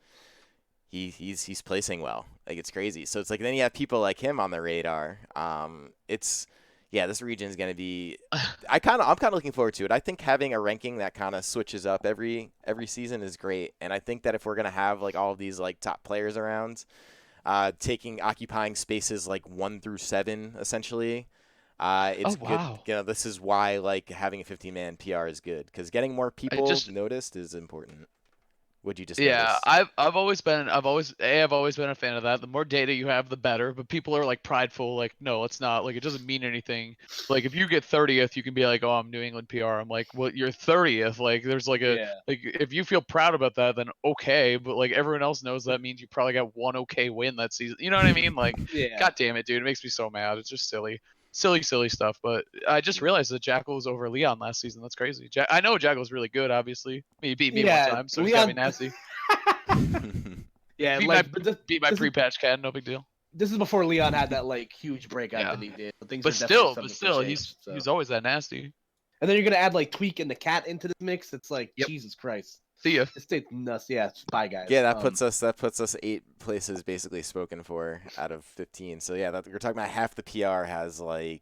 he's placing well. Like, it's crazy. So it's like then you have people like him on the radar. This region is going to be. I'm kind of looking forward to it. I think having a ranking that kind of switches up every season is great, and I think that if we're going to have like all of these like top players around, occupying spaces like 1 through 7 essentially. It's Oh, wow. good. You know, this is why like having a 15-man PR is good because getting more people just- noticed is important. Would you just Yeah, notice? I've always been a fan of that. The more data you have, the better. But people are like prideful, like, no, it's not. Like, it doesn't mean anything. Like, if you get 30th, you can be like, oh, I'm New England PR. I'm like, well, you're 30th. Like, there's like yeah. like if you feel proud about that, then okay. But like everyone else knows that means you probably got one okay win that season. You know what I mean? Like, Yeah. God damn it, dude, it makes me so mad. It's just silly stuff. But I just realized that Jackal was over Leon last season. That's crazy. I know Jackal's really good, obviously. He beat me Yeah, one time, so he's got me Leon- nasty. Yeah, Beat like my- but this, Beat my this is- pre-patch cat, no big deal. This is before Leon had that like huge breakout Yeah. that he did. Things But are definitely still, subject to change, so. he's always that nasty. And then you're gonna add like Tweak and the cat into this mix. It's like Yep. Jesus Christ. See ya. It's nuts. Yeah, bye guys. Yeah, that puts us 8 places basically spoken for out of 15. So yeah, we're talking about half the PR has like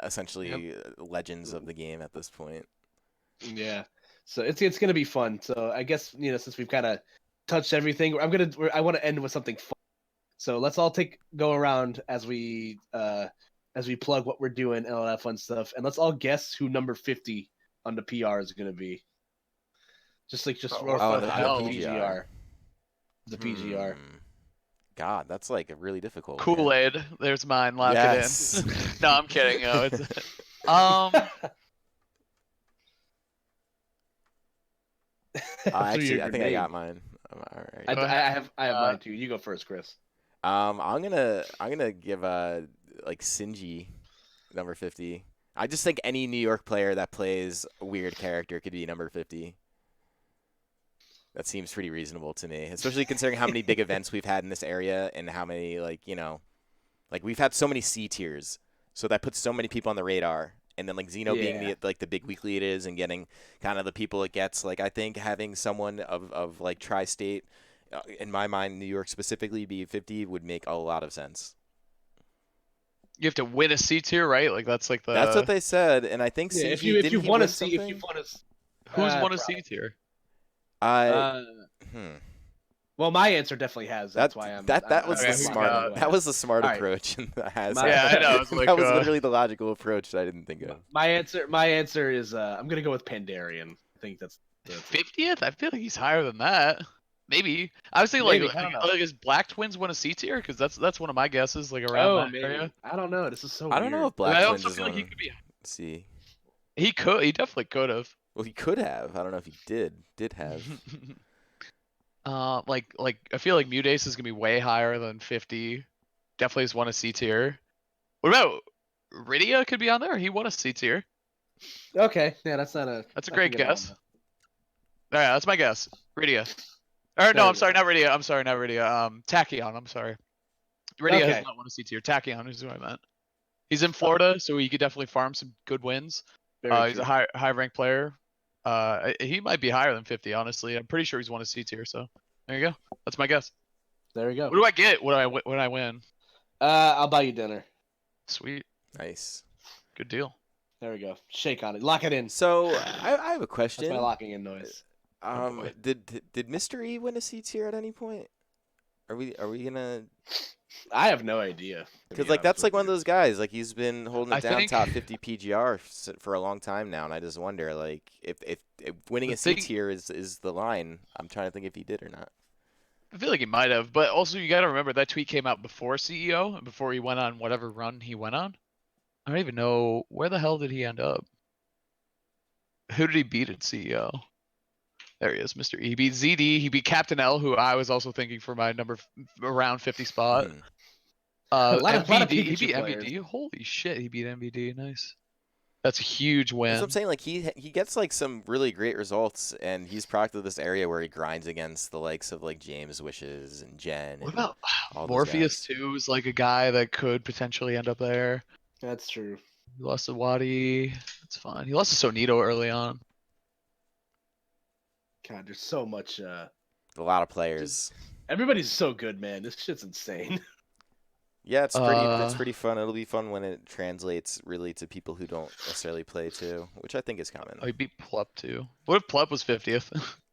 essentially legends of the game at this point. Yeah. So it's gonna be fun. So I guess since we've kind of touched everything, I want to end with something fun. So let's all go around as we plug what we're doing and all that fun stuff, and let's all guess who number 50 on the PR is gonna be. Just for what fun, the on hell? the PGR. The PGR. God, that's like a really difficult. Kool-Aid. There's mine. Lock Yes. it in. No, I'm kidding. No, it's Actually, I think I got mine. All right. I have mine too. You go first, Chris. I'm gonna give like Sinji number 50. I just think any New York player that plays a weird character could be number 50. That seems pretty reasonable to me, especially considering how many big events we've had in this area and how many we've had so many C tiers, so that puts so many people on the radar. And then like Zeno being the big weekly it is and getting kind of the people it gets. Like I think having someone of like tri-state, in my mind, New York specifically, be 50 would make a lot of sense. You have to win a C tier, right? Like that's like the. That's what they said, and I think if Sinji, you want to see if you want to. Who's won a C tier? Well, my answer definitely has. That's why I'm. That was the smart. That was the smart All right. approach. Yeah, I know. It's like, that was literally the logical approach that I didn't think of. My answer is I'm gonna go with Pandarian. I think that's 50th. I feel like he's higher than that. Maybe. I was thinking Maybe, I don't know. like is Black Twins win a C tier? Because that's one of my guesses. Like around that area. I don't know. This is so. I don't know if Black I Twins also is feel like one. he could be. See. He could. He definitely could have. Well, he could have. I don't know if he did have. Like I feel like Mutace is gonna be way higher than 50. Definitely has won a C tier. What about Rydia? Could be on there. He won a C tier. Okay, yeah, that's not a. That's a I can great get on guess. that. Yeah, that's my guess. Rydia. Or no, There I'm we sorry, go. not Rydia. I'm sorry, not Rydia. Tachyon. I'm sorry. Rydia has Okay. not won a C tier. Tachyon is who I meant. He's in Florida, so he could definitely farm some good wins. Very He's true. a high ranked player. He might be higher than 50. Honestly, I'm pretty sure he's won a C tier. So there you go. That's my guess. There we go. What do I get when I win? I'll buy you dinner. Sweet, Nice. good deal. There we go. Shake on it. Lock it in. So I have a That's question. my locking in noise. Oh, boy. Did Mr. E win a C tier at any point? Are we gonna? I have no idea. Because like that's like one of those guys. Like he's been holding it down top 50 PGR for a long time now, and I just wonder like if winning The a C thing- tier is the line. I'm trying to think if he did or not. I feel like he might have, but also you got to remember that tweet came out before CEO and before he went on whatever run he went on. I don't even know where the hell did he end up. Who did he beat at CEO? There he is, Mr. E. He beat ZD. He beat Captain L, who I was also thinking for my around 50 spot. Hmm. A lot of MVD. He Pikachu beat players. MVD. Holy shit, he beat MVD. Nice. That's a huge win. That's what I'm saying. Like he gets like some really great results, and he's practically this area where he grinds against the likes of like James Wishes and Jen. What And about all those Morpheus guys. too? Is like a guy that could potentially end up there. That's true. He lost to Wadi. That's fine. He lost to Sonito early on. God, there's so much. A lot of players. Everybody's so good, man. This shit's insane. Yeah, it's Uh, pretty fun. It'll be fun when it translates really to people who don't necessarily play too, which I think is coming. Oh, he beat Plup too. What if Plup was 50th?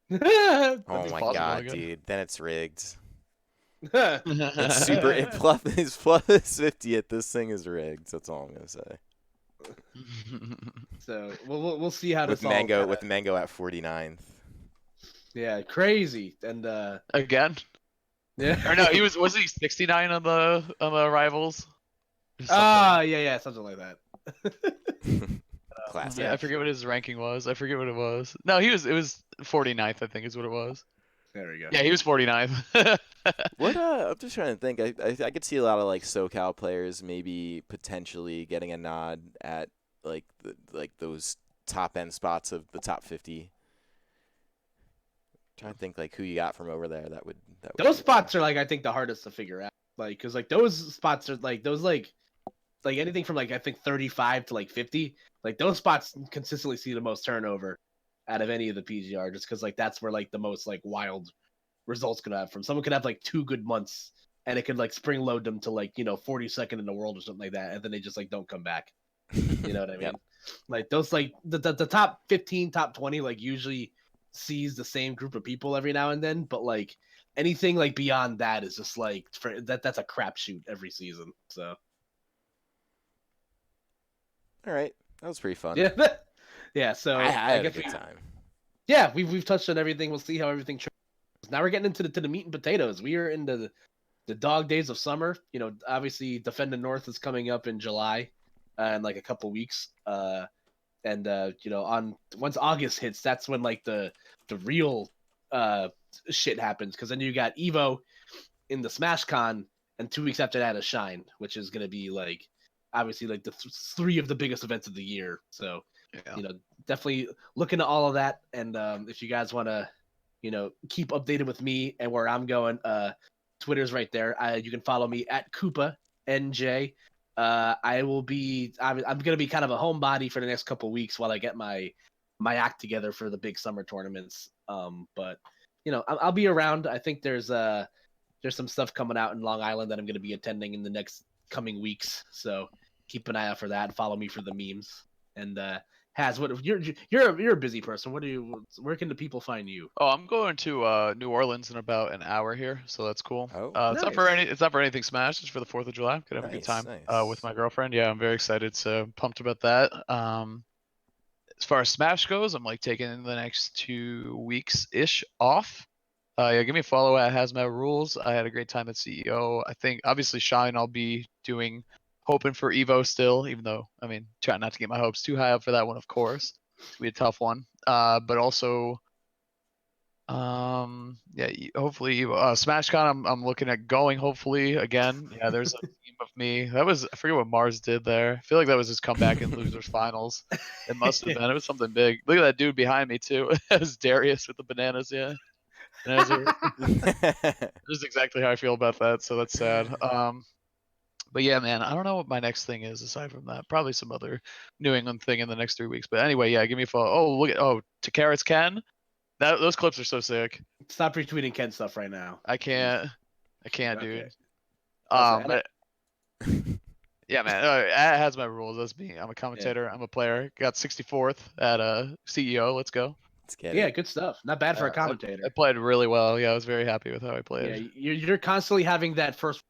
Oh That'd be my possible, I god, guess. dude! Then it's rigged. So It's super. It Pluff is 50th. This thing is rigged. That's all I'm gonna say. we'll see how With this all. Mango Kinda, with Mango at 49th. yeah, crazy and Again? yeah. Or no, was he 69 on the rivals? Just something. Yeah, something like that. Classic. I forget what his ranking was. I forget what it was. No, it was 49th, I think is what it was. There we go. Yeah, he was 49th. What I'm just trying to think. I could see a lot of like SoCal players maybe potentially getting a nod at like those top end spots of the top 50. Trying to think like who you got from over there that would Those spots are like I think the hardest to figure out. Like, cause like those spots are like those like anything from like I think 35 to like 50. Like those spots consistently see the most turnover out of any of the PGR, just because like that's where like the most like wild results could have from. Someone could have like 2 good months and it could like spring load them to like 42nd in the world or something like that, and then they just like don't come back. You know what I mean? Yep. Like those like the top 15, top 20 like usually sees the same group of people every now and then, but like anything like beyond that is just like that's a crapshoot every season. So All right, that was pretty fun. yeah, yeah. So I had a guess good time. yeah, we've touched on everything. We'll see how everything. Now we're getting into the meat and potatoes. We are into the dog days of summer. Obviously, Defend the North is coming up in July, in like a couple weeks. On once August hits, that's when like the real shit happens, because then you got Evo in the Smash Con, and 2 weeks after that is Shine, which is gonna be like obviously like the three of the biggest events of the year. So Yeah. Definitely look into all of that, and if you guys want to keep updated with me and where I'm going, Twitter's right there. You can follow me at Koopa NJ. I will be. I'm gonna be kind of a homebody for the next couple weeks while I get my act together for the big summer tournaments. But I'll be around. I think there's some stuff coming out in Long Island that I'm gonna be attending in the next coming weeks. So keep an eye out for that. Follow me for the memes. And what you're a busy person. Where can the people find you? Oh, I'm going to New Orleans in about an hour here, so that's cool. Oh, It's not for anything Smash. It's for the 4th of July. I'm gonna have a good time with my girlfriend. Yeah, I'm very excited. So pumped about that. As far as Smash goes, I'm like taking the next 2 weeks ish off. Yeah, give me a follow at Hazmatt Rules. I had a great time at CEO. I think obviously Shine I'll be doing, hoping for Evo still, even though trying not to get my hopes too high up for that one, of course. It's gonna be a tough one. But also Yeah, hopefully SmashCon I'm looking at going hopefully again. Yeah, there's a team of me. That was, I forget what Mars did there. I feel like that was his comeback in losers finals. It must have been. It was something big. Look at that dude behind me too. That was Darius with the bananas, yeah. Bananas are just exactly how I feel about that, so that's sad. But yeah, man, I don't know what my next thing is aside from that. Probably some other New England thing in the next 3 weeks. But anyway, yeah, give me a follow. Oh, look at to Carrots Ken. Those clips are so sick. Stop retweeting Ken stuff right now. I can't, Okay. dude. Also, But yeah, man, it has my rules. That's me. I'm a commentator. I'm a player. Got 64th at CEO. Let's go. Let's get yeah, it. good stuff. Not bad for a I commentator. played really well. Yeah, I was very happy with how I Yeah, played. you're constantly having that first.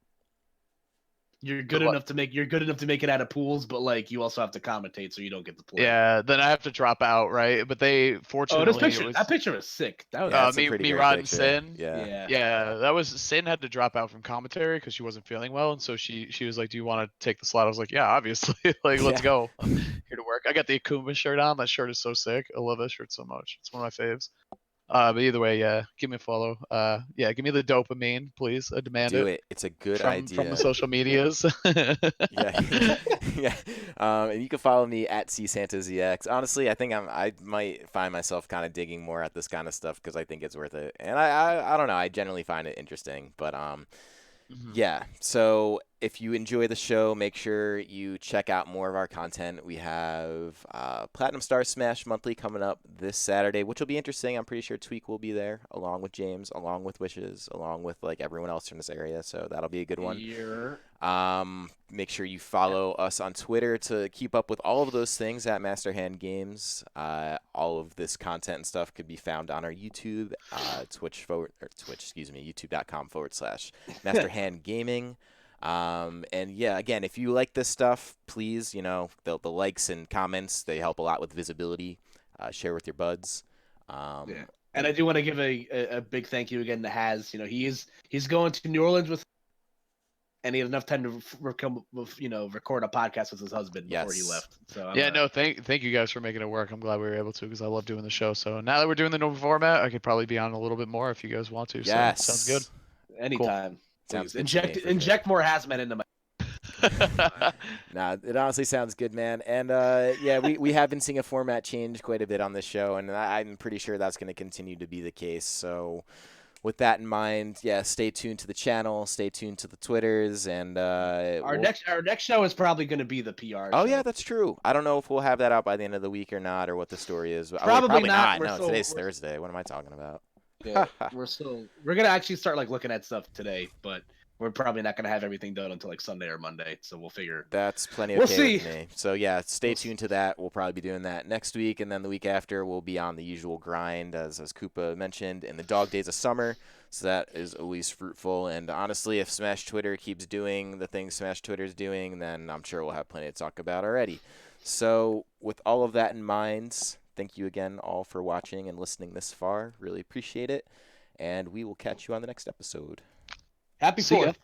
You're good But enough to make it out of pools, but like you also have to commentate, so you don't get to play. yeah, then I have to drop out, right? But they Oh, fortunately it that was picture was sick. That was Yeah, it's a me, pretty me, great Rod, and picture. Sin. Yeah. Yeah, that was Sin had to drop out from commentary because she wasn't feeling well, and so she was like, "Do you want to take the slot?" I was like, "Yeah, obviously. Like, let's Yeah. go. I'm here to work." I got the Akuma shirt on. That shirt is so sick. I love that shirt so much. It's one of my faves. But either way, yeah, give me a follow. Yeah, give me the dopamine, please. I demand Do it it. It's a good from the idea. social medias. Yeah, yeah. And you can follow me at CSantaZX. Honestly, I think I might find myself kind of digging more at this kind of stuff because I think it's worth it. And I don't know. I generally find it interesting. But yeah. So if you enjoy the show, make sure you check out more of our content. We have Platinum Star Smash Monthly coming up this Saturday, which will be interesting. I'm pretty sure Tweak will be there, along with James, along with Wishes, along with like everyone else from this area. So that'll be a good one. Make sure you follow us on Twitter to keep up with all of those things at Master Hand Games. All of this content and stuff could be found on our YouTube, youtube.com/Master Hand Gaming. And yeah, again, if you like this stuff, please, the likes and comments, they help a lot with visibility. Share with your buds. Yeah. And I do want to give a big thank you again to Haz. He's going to New Orleans with, and he had enough time to record a podcast with his husband before he left. So thank you guys for making it work. I'm glad we were able to because I love doing the show. So now that we're doing the new format, I could probably be on a little bit more if you guys want to. Yes. So sounds good. Anytime. Cool. Sounds good. Inject more Hazmatt into my. Nah, it honestly sounds good, man. And yeah, we have been seeing a format change quite a bit on this show, and I'm pretty sure that's going to continue to be the case. So with that in mind, yeah, stay tuned to the channel, stay tuned to the Twitters, and our next show is probably going to be the PR. Oh show. Yeah, that's true. I don't know if we'll have that out by the end of the week or not, or what the story is. Probably not. No, today's Thursday. What am I talking about? Yeah, we're gonna actually start like looking at stuff today, but we're probably not gonna have everything done until like Sunday or Monday. So we'll figure. That's plenty okay with me. So yeah, stay tuned to that. We'll probably be doing that next week, and then the week after we'll be on the usual grind, as Koopa mentioned, in the dog days of summer. So that is always fruitful. And honestly, if Smash Twitter keeps doing the things Smash Twitter is doing, then I'm sure we'll have plenty to talk about already. So with all of that in mind, thank you again all for watching and listening this far. Really appreciate it. And we will catch you on the next episode. Happy 4th.